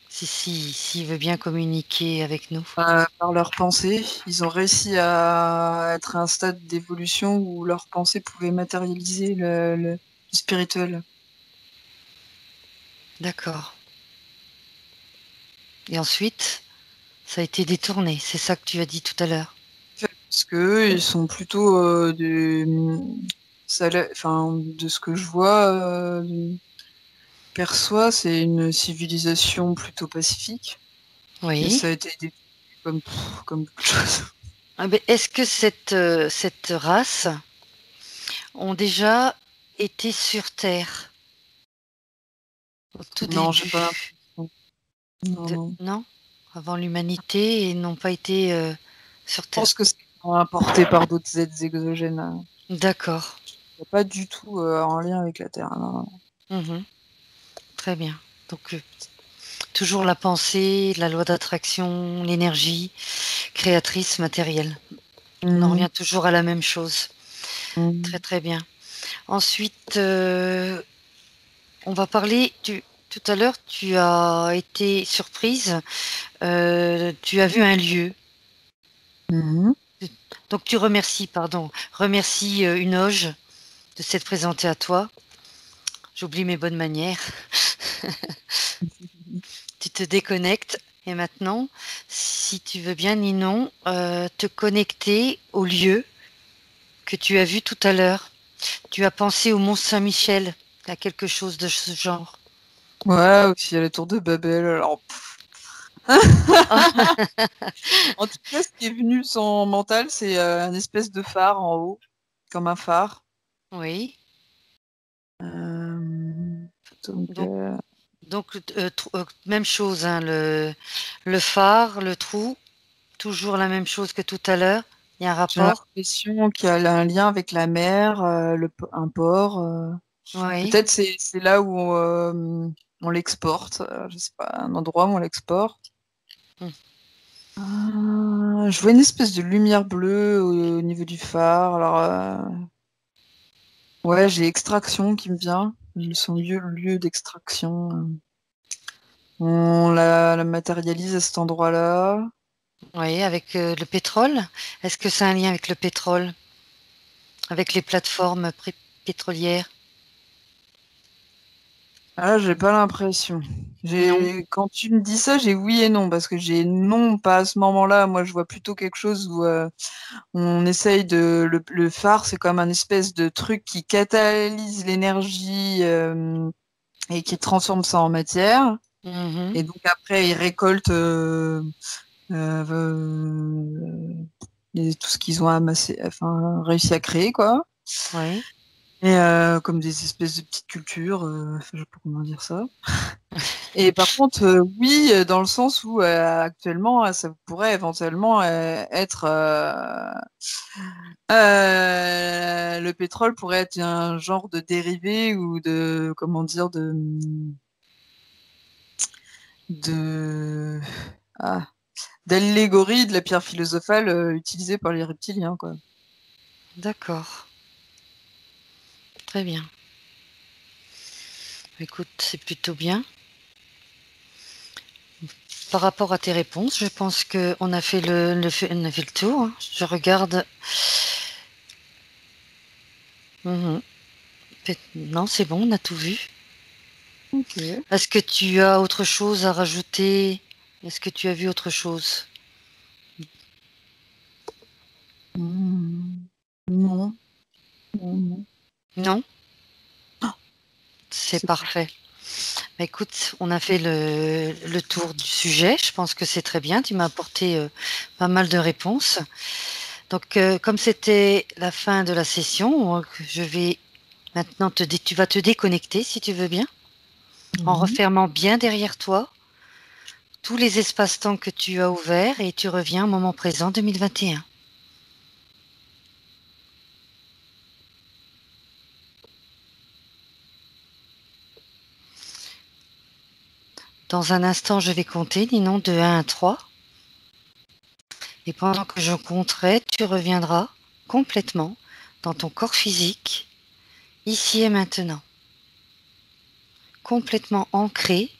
S'il veut bien communiquer avec nous. Par leur pensée, ils ont réussi à être à un stade d'évolution où leur pensée pouvait matérialiser le spirituel. D'accord. Et ensuite, ça a été détourné. C'est ça que tu as dit tout à l'heure. Parce que eux, ils sont plutôt enfin, de ce que je vois, perçois, c'est une civilisation plutôt pacifique. Et Oui. ça a été détruit comme beaucoup de choses. Ah ben, est-ce que cette race ont déjà été sur Terre au tout Non, j'ai pas début l'impression. Non, non. Je Non? Avant l'humanité et n'ont pas été sur Terre. pense que c'est importé par d'autres êtres exogènes, hein. D'accord. C'est pas du tout en lien avec la Terre. Non, non. Mhm. Très bien. Donc, toujours la pensée, la loi d'attraction, l'énergie créatrice matérielle. On en Mhm, revient toujours à la même chose. Très mhm. très bien. Ensuite, on va parler tout à l'heure, tu as été surprise, tu as vu un lieu. Mhm. Donc tu remercies, pardon, remercie une auge de s'être présentée à toi. J'oublie mes bonnes manières. Tu te déconnectes. Et maintenant, si tu veux bien, Ninon, te connecter au lieu que tu as vu tout à l'heure. Tu as pensé au Mont Saint-Michel, à quelque chose de ce genre. Ouais, aussi il y a la tour de Babel. Alors, en tout cas, ce qui est venu son mental, c'est un espèce de phare en haut, comme un phare. Oui. Donc, Donc, même chose, hein, le phare, le trou, toujours la même chose que tout à l'heure. Il y a un j'ai rapport. l'impression qu'il y a un lien avec la mer, un port. Oui. Peut-être c'est là où on l'exporte. Je sais pas, un endroit où on l'exporte. Hmm. Je vois une espèce de lumière bleue au niveau du phare. Alors, ouais, j'ai extraction qui me vient. Son lieu d'extraction. On la matérialise à cet endroit-là. Oui, avec le pétrole. Est-ce que c'est un lien avec le pétrole, avec les plateformes pétrolières? Ah, j'ai pas l'impression. Non. Quand tu me dis ça, j'ai oui et non, parce que j'ai non, pas à ce moment-là. Moi, je vois plutôt quelque chose où on essaye le phare, c'est comme un espèce de truc qui catalyse l'énergie et qui transforme ça en matière. Mhm. Et donc après, il récolte euh, tout ce qu'ils ont amassé, enfin réussi à créer, quoi. Oui. Et comme des espèces de petites cultures, enfin, je sais pas comment dire ça. Et par contre, oui, dans le sens où actuellement, ça pourrait éventuellement être le pétrole pourrait être un genre de dérivé ou de comment dire de ah, d'allégorie de la pierre philosophale utilisée par les reptiliens, quoi. D'accord. Très bien. Écoute, c'est plutôt bien. Par rapport à tes réponses, je pense qu'on a fait on a fait le tour, hein. Je regarde. Mhm. Non, c'est bon, on a tout vu. Ok. Est-ce que tu as autre chose à rajouter? Est-ce que tu as vu autre chose? Hmm. Non, non, non. Non? Ah, C'est c'est pas. parfait. Bah, écoute, on a fait le tour du sujet. Je pense que c'est très bien. Tu m'as apporté pas mal de réponses. Donc, comme c'était la fin de la session, je vais maintenant tu vas te déconnecter si tu veux bien, en Mhm. refermant bien derrière toi tous les espaces-temps que tu as ouverts et tu reviens au moment présent 2021. Dans un instant, je vais compter, Ninon, de 1 à 3. Et pendant que je compterai, tu reviendras complètement dans ton corps physique, ici et maintenant, complètement ancré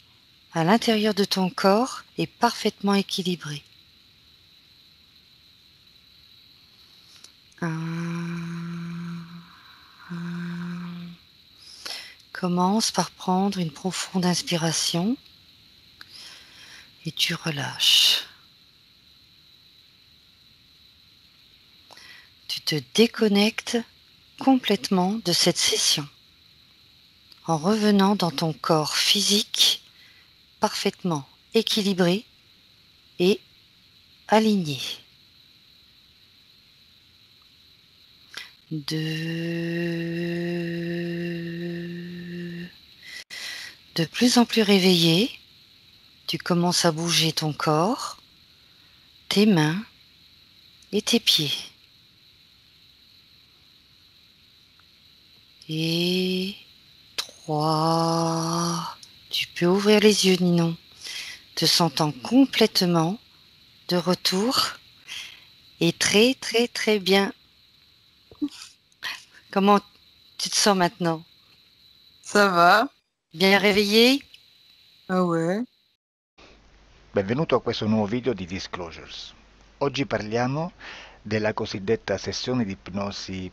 à l'intérieur de ton corps et parfaitement équilibré. Commence par prendre une profonde inspiration et tu relâches. Tu te déconnectes complètement de cette session en revenant dans ton corps physique parfaitement équilibré et aligné. De plus en plus réveillé, tu commences à bouger ton corps, tes mains et tes pieds. Et 3. Tu peux ouvrir les yeux, Ninon, te sentant complètement de retour et très très très bien. Comment tu te sens maintenant? Ça va? Bien réveillé? Ah ouais. Benvenuto a questo nuovo video di Disclosures. Oggi parliamo della cosiddetta sessione di ipnosi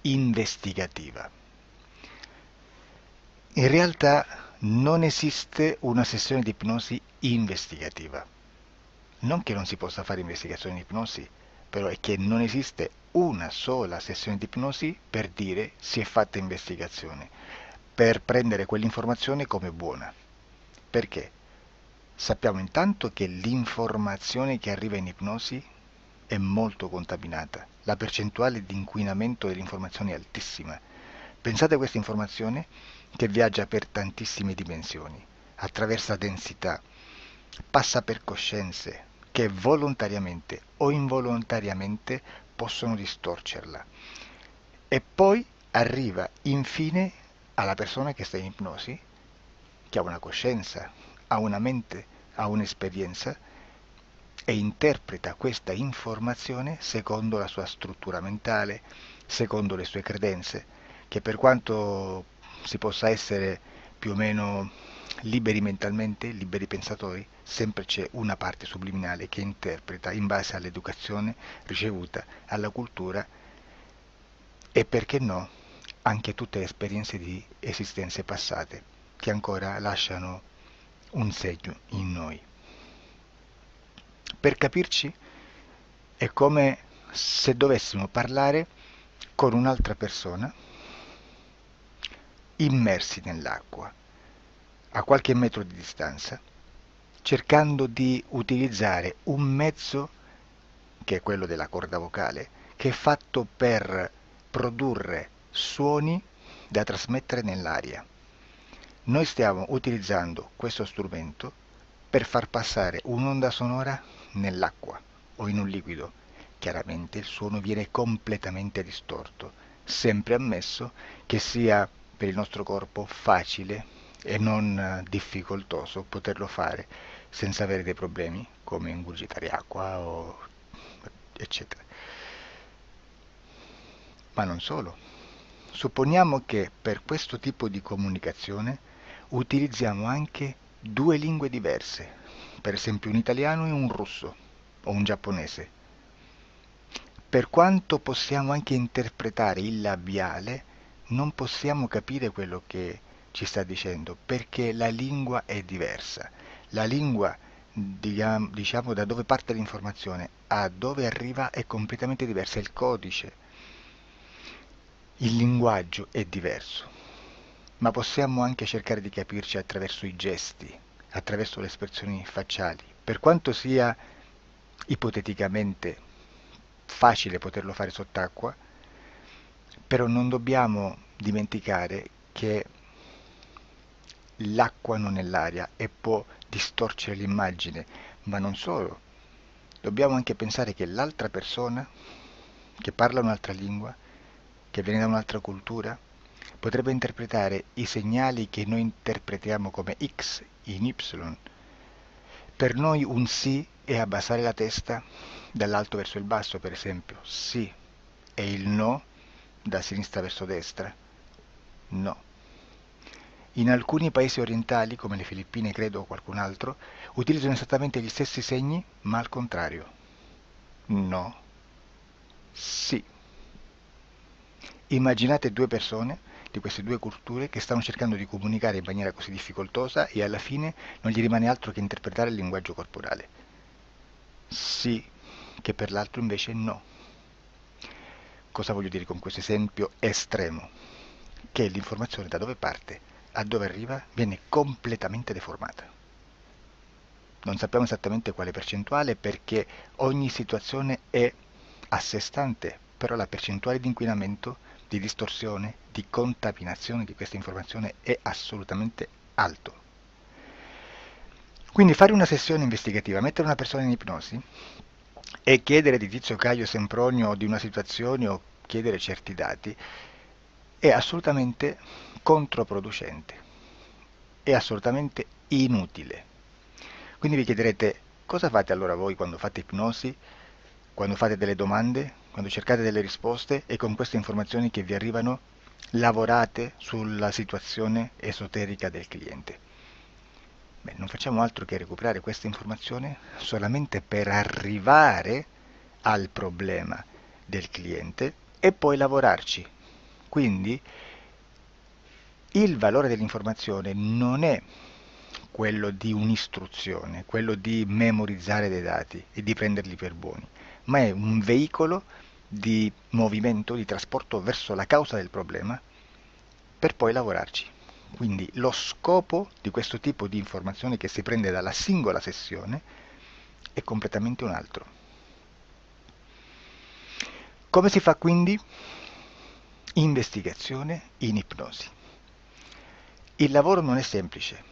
investigativa. In realtà non esiste una sessione di ipnosi investigativa. Non che non si possa fare investigazione di ipnosi, però è che non esiste una sola sessione di ipnosi per dire si è fatta investigazione. per prendere quell'informazione come buona. Perché? Sappiamo intanto che l'informazione che arriva in ipnosi è molto contaminata. La percentuale di inquinamento dell'informazione è altissima. Pensate a questa informazione che viaggia per tantissime dimensioni, attraversa densità, passa per coscienze che volontariamente o involontariamente possono distorcerla. E poi arriva infine alla persona che sta in ipnosi, che ha una coscienza, ha una mente, ha un'esperienza e interpreta questa informazione secondo la sua struttura mentale, secondo le sue credenze, che per quanto si possa essere più o meno liberi mentalmente, liberi pensatori, sempre c'è una parte subliminale che interpreta in base all'educazione ricevuta, alla cultura e perché no, anche tutte le esperienze di esistenze passate che ancora lasciano un segno in noi. Per capirci, è come se dovessimo parlare con un'altra persona immersi nell'acqua, a qualche metro di distanza, cercando di utilizzare un mezzo, che è quello della corda vocale, che è fatto per produrre suoni da trasmettere nell'aria. Noi stiamo utilizzando questo strumento per far passare un'onda sonora nell'acqua o in un liquido. Chiaramente il suono viene completamente distorto, sempre ammesso che sia per il nostro corpo facile e non difficoltoso poterlo fare senza avere dei problemi come ingurgitare acqua o eccetera. Ma non solo. Supponiamo che per questo tipo di comunicazione utilizziamo anche due lingue diverse, per esempio un italiano e un russo o un giapponese. Per quanto possiamo anche interpretare il labiale, non possiamo capire quello che ci sta dicendo, perché la lingua è diversa. La lingua, diciamo, da dove parte l'informazione a dove arriva è completamente diversa, il codice, il linguaggio è diverso, ma possiamo anche cercare di capirci attraverso i gesti, attraverso le espressioni facciali. Per quanto sia ipoteticamente facile poterlo fare sott'acqua, però non dobbiamo dimenticare che l'acqua non è l'aria e può distorcere l'immagine, ma non solo. Dobbiamo anche pensare che l'altra persona, che parla un'altra lingua, che viene da un'altra cultura, potrebbe interpretare i segnali che noi interpretiamo come X in Y. Per noi un sì è abbassare la testa dall'alto verso il basso, per esempio, sì, e il no da sinistra verso destra, no. In alcuni paesi orientali, come le Filippine credo o qualcun altro, utilizzano esattamente gli stessi segni, ma al contrario. No, sì. Immaginate due persone di queste due culture che stanno cercando di comunicare in maniera così difficoltosa e alla fine non gli rimane altro che interpretare il linguaggio corporale. Sì, che per l'altro invece no. Cosa voglio dire con questo esempio estremo? Che l'informazione da dove parte a dove arriva viene completamente deformata. Non sappiamo esattamente quale percentuale perché ogni situazione è a sé stante, però la percentuale di inquinamento, di distorsione, di contaminazione di questa informazione è assolutamente alto. Quindi fare una sessione investigativa, mettere una persona in ipnosi e chiedere di Tizio Caio Sempronio di una situazione o chiedere certi dati è assolutamente controproducente, è assolutamente inutile. Quindi vi chiederete cosa fate allora voi quando fate ipnosi, quando fate delle domande, quando cercate delle risposte e con queste informazioni che vi arrivano lavorate sulla situazione esoterica del cliente. Beh, non facciamo altro che recuperare questa informazione solamente per arrivare al problema del cliente e poi lavorarci. Quindi il valore dell'informazione non è quello di un'istruzione, quello di memorizzare dei dati e di prenderli per buoni, ma è un veicolo di movimento, di trasporto verso la causa del problema per poi lavorarci. Quindi lo scopo di questo tipo di informazione che si prende dalla singola sessione è completamente un altro. Come si fa quindi? Investigazione in ipnosi. Il lavoro non è semplice,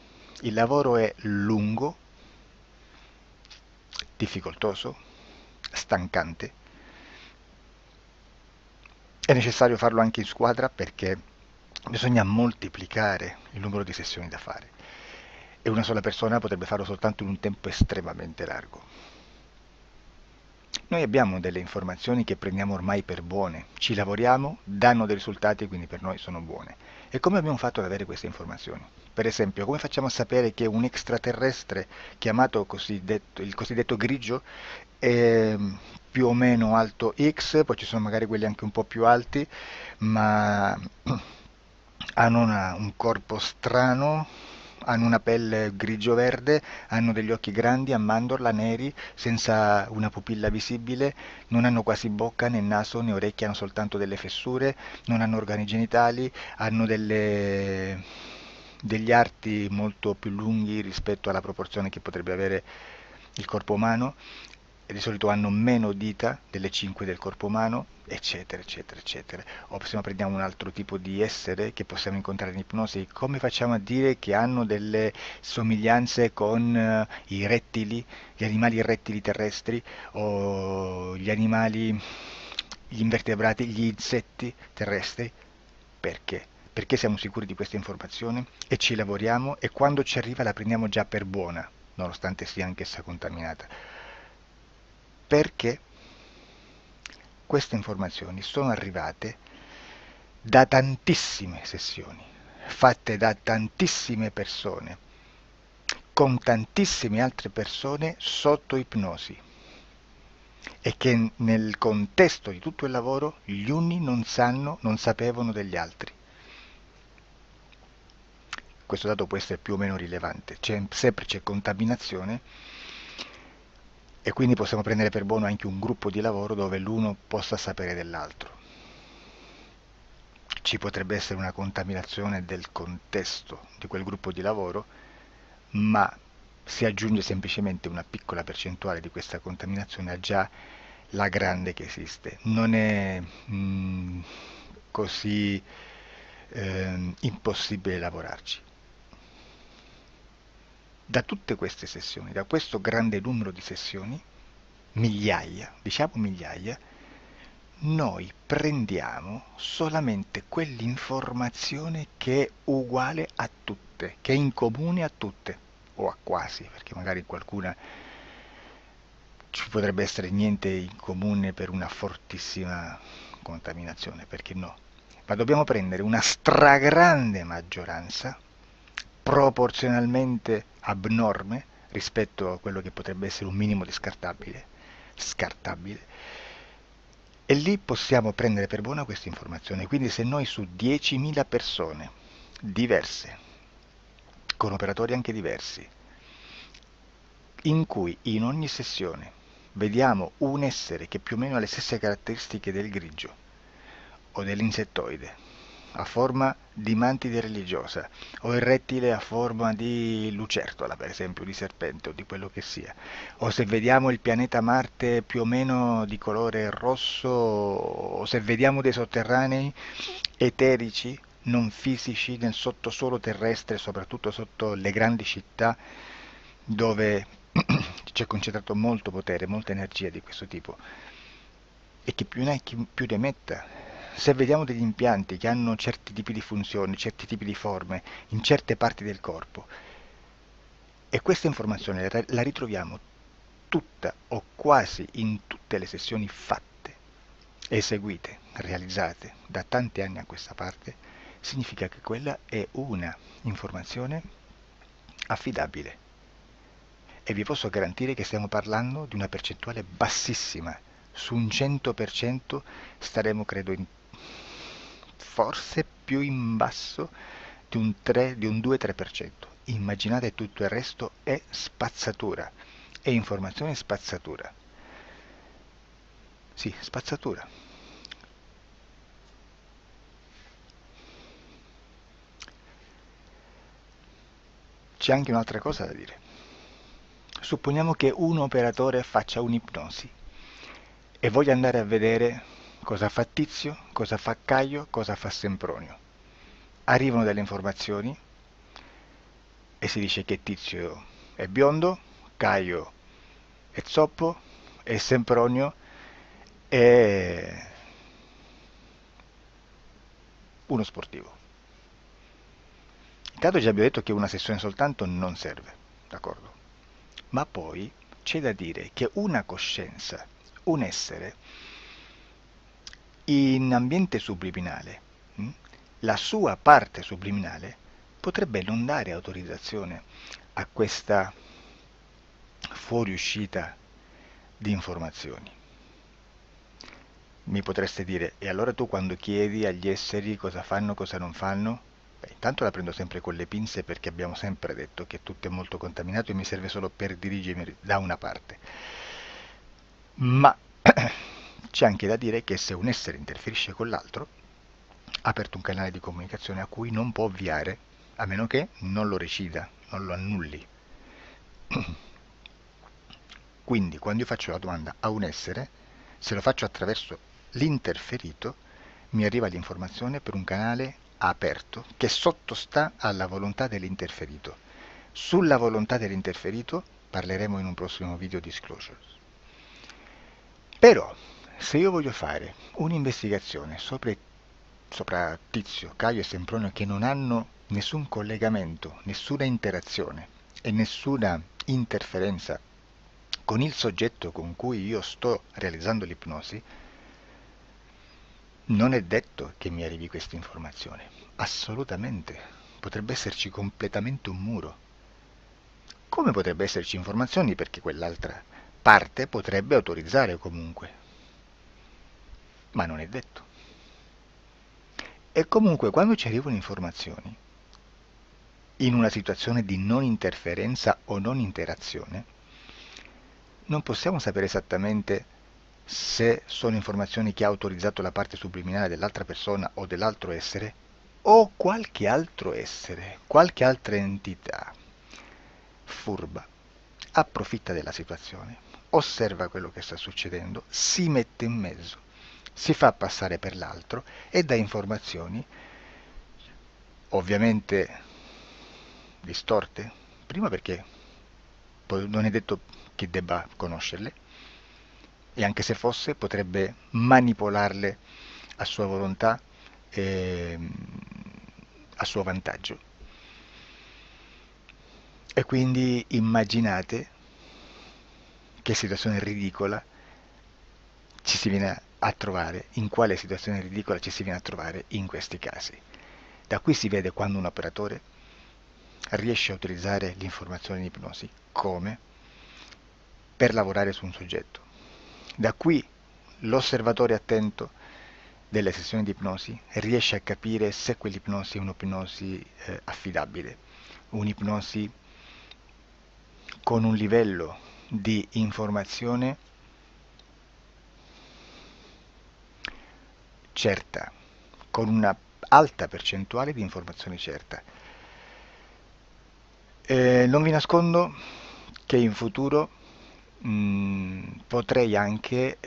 il lavoro è lungo, difficoltoso, stancante. È necessario farlo anche in squadra perché bisogna moltiplicare il numero di sessioni da fare e una sola persona potrebbe farlo soltanto in un tempo estremamente largo. Noi abbiamo delle informazioni che prendiamo ormai per buone, ci lavoriamo, danno dei risultati e quindi per noi sono buone. E come abbiamo fatto ad avere queste informazioni? Per esempio, come facciamo a sapere che un extraterrestre chiamato il cosiddetto grigio è più o meno alto X, poi ci sono magari quelli anche un po' più alti, ma hanno un corpo strano, hanno una pelle grigio-verde, hanno degli occhi grandi a mandorla neri, senza una pupilla visibile, non hanno quasi bocca né naso né orecchie, hanno soltanto delle fessure, non hanno organi genitali, hanno degli arti molto più lunghi rispetto alla proporzione che potrebbe avere il corpo umano, e di solito hanno meno dita delle 5 del corpo umano, eccetera, eccetera, eccetera. O se no prendiamo un altro tipo di essere che possiamo incontrare in ipnosi, come facciamo a dire che hanno delle somiglianze con i rettili, gli animali rettili terrestri o gli invertebrati, gli insetti terrestri? Perché? Perché siamo sicuri di questa informazione e ci lavoriamo e quando ci arriva la prendiamo già per buona, nonostante sia anch'essa contaminata. Perché queste informazioni sono arrivate da tantissime sessioni, fatte da tantissime persone, con tantissime altre persone sotto ipnosi e che nel contesto di tutto il lavoro gli uni non sapevano degli altri. Questo dato può essere più o meno rilevante, sempre c'è contaminazione e quindi possiamo prendere per buono anche un gruppo di lavoro dove l'uno possa sapere dell'altro. Ci potrebbe essere una contaminazione del contesto di quel gruppo di lavoro, ma si aggiunge semplicemente una piccola percentuale di questa contaminazione a già la grande che esiste. Non è così impossibile lavorarci. Da tutte queste sessioni, da questo grande numero di sessioni, migliaia, diciamo migliaia, noi prendiamo solamente quell'informazione che è uguale a tutte, che è in comune a tutte, o a quasi, perché magari qualcuna ci potrebbe essere niente in comune per una fortissima contaminazione, perché no? Ma dobbiamo prendere una stragrande maggioranza, proporzionalmente abnorme rispetto a quello che potrebbe essere un minimo di scartabile, e lì possiamo prendere per buona questa informazione. Quindi se noi su 10.000 persone diverse, con operatori anche diversi, in cui in ogni sessione vediamo un essere che più o meno ha le stesse caratteristiche del grigio o dell'insettoide, a forma di mantide religiosa, o il rettile a forma di lucertola, per esempio, di serpente o di quello che sia, o se vediamo il pianeta Marte più o meno di colore rosso, o se vediamo dei sotterranei eterici, non fisici, nel sottosuolo terrestre, soprattutto sotto le grandi città, dove c'è concentrato molto potere, molta energia di questo tipo, e che più ne hai più ne metta. Se vediamo degli impianti che hanno certi tipi di funzioni, certi tipi di forme in certe parti del corpo, e questa informazione la ritroviamo tutta o quasi in tutte le sessioni fatte, eseguite, realizzate da tanti anni a questa parte, significa che quella è una informazione affidabile. E vi posso garantire che stiamo parlando di una percentuale bassissima. Su un 100% staremo, credo, forse più in basso di un 2-3%. Immaginate, tutto il resto è spazzatura, è informazione spazzatura. Sì, spazzatura. c'è anche un'altra cosa da dire. Supponiamo che un operatore faccia un'ipnosi e voglia andare a vedere cosa fa Tizio, cosa fa Caio, cosa fa Sempronio. Arrivano delle informazioni e si dice che Tizio è biondo, Caio è zoppo e Sempronio è uno sportivo. Intanto già abbiamo detto che una sessione soltanto non serve, d'accordo? Ma poi c'è da dire che una coscienza, un essere, in ambiente subliminale, la sua parte subliminale potrebbe non dare autorizzazione a questa fuoriuscita di informazioni. Mi potreste dire, e allora tu quando chiedi agli esseri cosa fanno, cosa non fanno? Beh, intanto la prendo sempre con le pinze perché abbiamo sempre detto che tutto è molto contaminato e mi serve solo per dirigermi da una parte. Ma c'è anche da dire che se un essere interferisce con l'altro, ha aperto un canale di comunicazione a cui non può ovviare, a meno che non lo recida, non lo annulli. Quindi quando io faccio la domanda a un essere, se lo faccio attraverso l'interferito, mi arriva l'informazione per un canale aperto che sottostà alla volontà dell'interferito. Sulla volontà dell'interferito parleremo in un prossimo video disclosures. Però, se io voglio fare un'investigazione sopra Tizio, Caio e Sempronio che non hanno nessun collegamento, nessuna interazione e nessuna interferenza con il soggetto con cui io sto realizzando l'ipnosi, non è detto che mi arrivi questa informazione. Assolutamente. Potrebbe esserci completamente un muro. Come potrebbe esserci informazioni perché quell'altra parte potrebbe autorizzare comunque. Ma non è detto. E comunque quando ci arrivano informazioni, in una situazione di non interferenza o non interazione, non possiamo sapere esattamente se sono informazioni che ha autorizzato la parte subliminale dell'altra persona o dell'altro essere, o qualche altro essere, qualche altra entità furba, approfitta della situazione, osserva quello che sta succedendo, si mette in mezzo, si fa passare per l'altro e dà informazioni, ovviamente distorte, prima perché non è detto che debba conoscerle, e anche se fosse potrebbe manipolarle a sua volontà e a suo vantaggio. E quindi immaginate che situazione ridicola ci si viene a trovare, in quale situazione ridicola ci si viene a trovare in questi casi. Da qui si vede quando un operatore riesce a utilizzare l'informazione in ipnosi come per lavorare su un soggetto. Da qui l'osservatore attento delle sessioni di ipnosi riesce a capire se quell'ipnosi è un'ipnosi affidabile, un'ipnosi con un livello di informazione certa, con una alta percentuale di informazione certa. Non vi nascondo che in futuro potrei anche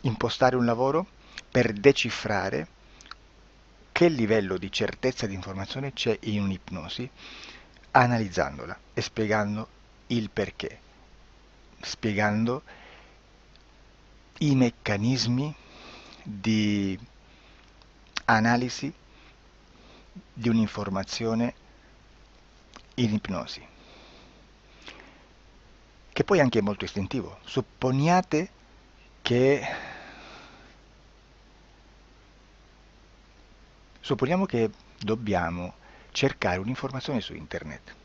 impostare un lavoro per decifrare che livello di certezza di informazione c'è in un'ipnosi, analizzandola e spiegando il perché, spiegando i meccanismi di analisi di un'informazione in ipnosi, che poi anche è molto istintivo. Supponiamo che dobbiamo cercare un'informazione su internet,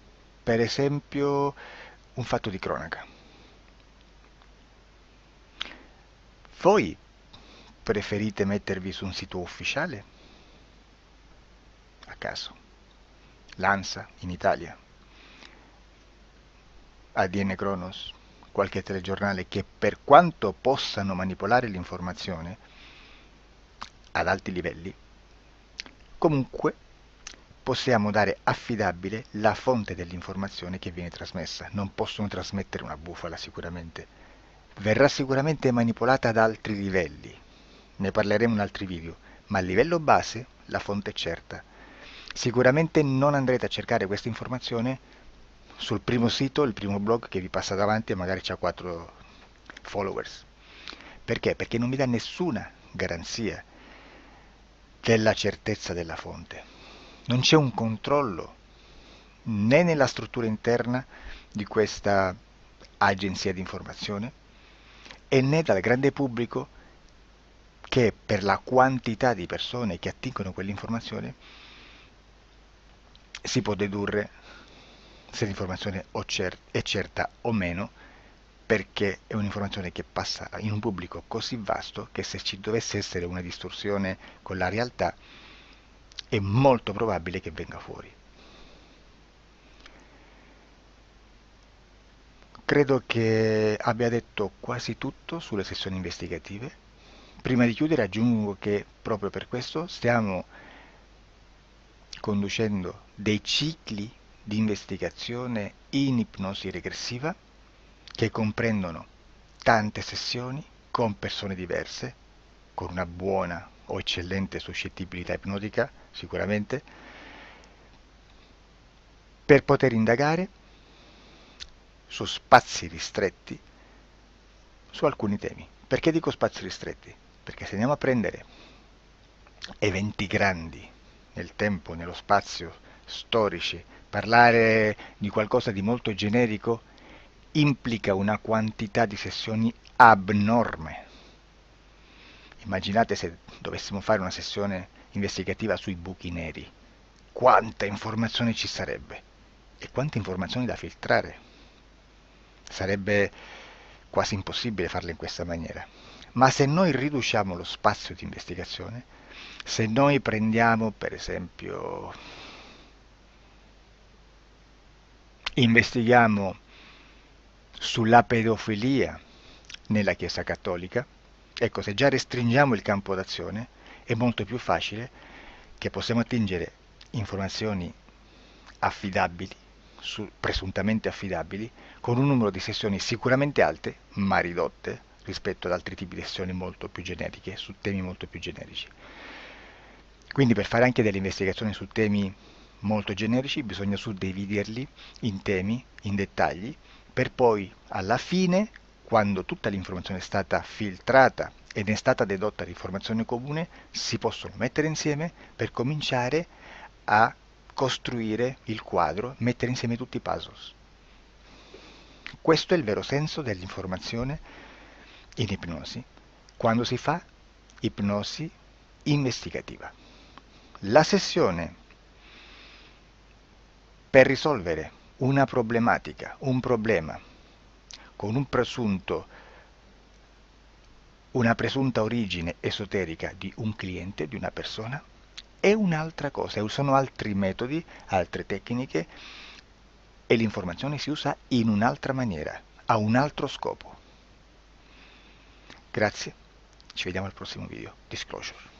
per esempio un fatto di cronaca. Voi preferite mettervi su un sito ufficiale? A caso. L'ANSA in Italia, ADN Kronos, qualche telegiornale che per quanto possano manipolare l'informazione ad alti livelli, comunque possiamo dare affidabile la fonte dell'informazione che viene trasmessa. Non possono trasmettere una bufala sicuramente. Verrà sicuramente manipolata ad altri livelli, ne parleremo in altri video, ma a livello base la fonte è certa. Sicuramente non andrete a cercare questa informazione sul primo sito, il primo blog che vi passa davanti e magari ha 4 followers. Perché? Perché non vi dà nessuna garanzia della certezza della fonte. Non c'è un controllo né nella struttura interna di questa agenzia di informazione e né dal grande pubblico, che per la quantità di persone che attingono quell'informazione si può dedurre se l'informazione è certa o meno, perché è un'informazione che passa in un pubblico così vasto che se ci dovesse essere una distorsione con la realtà è molto probabile che venga fuori. Credo che abbia detto quasi tutto sulle sessioni investigative. Prima di chiudere aggiungo che proprio per questo stiamo conducendo dei cicli di investigazione in ipnosi regressiva che comprendono tante sessioni con persone diverse, con una buona o eccellente suscettibilità ipnotica sicuramente, per poter indagare su spazi ristretti su alcuni temi. Perché dico spazi ristretti? Perché se andiamo a prendere eventi grandi nel tempo, nello spazio, storici, parlare di qualcosa di molto generico implica una quantità di sessioni abnorme. Immaginate se dovessimo fare una sessione investigativa sui buchi neri, quanta informazione ci sarebbe e quante informazioni da filtrare. Sarebbe quasi impossibile farlo in questa maniera. Ma se noi riduciamo lo spazio di investigazione, se noi prendiamo per esempio, investighiamo sulla pedofilia nella Chiesa Cattolica, ecco, se già restringiamo il campo d'azione è molto più facile che possiamo attingere informazioni affidabili, presuntamente affidabili, con un numero di sessioni sicuramente alte, ma ridotte rispetto ad altri tipi di sessioni molto più generiche, su temi molto più generici. Quindi per fare anche delle investigazioni su temi molto generici bisogna suddividerli in temi, in dettagli, per poi alla fine, quando tutta l'informazione è stata filtrata ed è stata dedotta l'informazione comune, si possono mettere insieme per cominciare a costruire il quadro, mettere insieme tutti i puzzles. Questo è il vero senso dell'informazione in ipnosi, quando si fa ipnosi investigativa. La sessione per risolvere una problematica, un problema, con una presunta origine esoterica di un cliente, di una persona, è un'altra cosa, sono altri metodi, altre tecniche e l'informazione si usa in un'altra maniera, ha un altro scopo. Grazie, ci vediamo al prossimo video. Disclosure.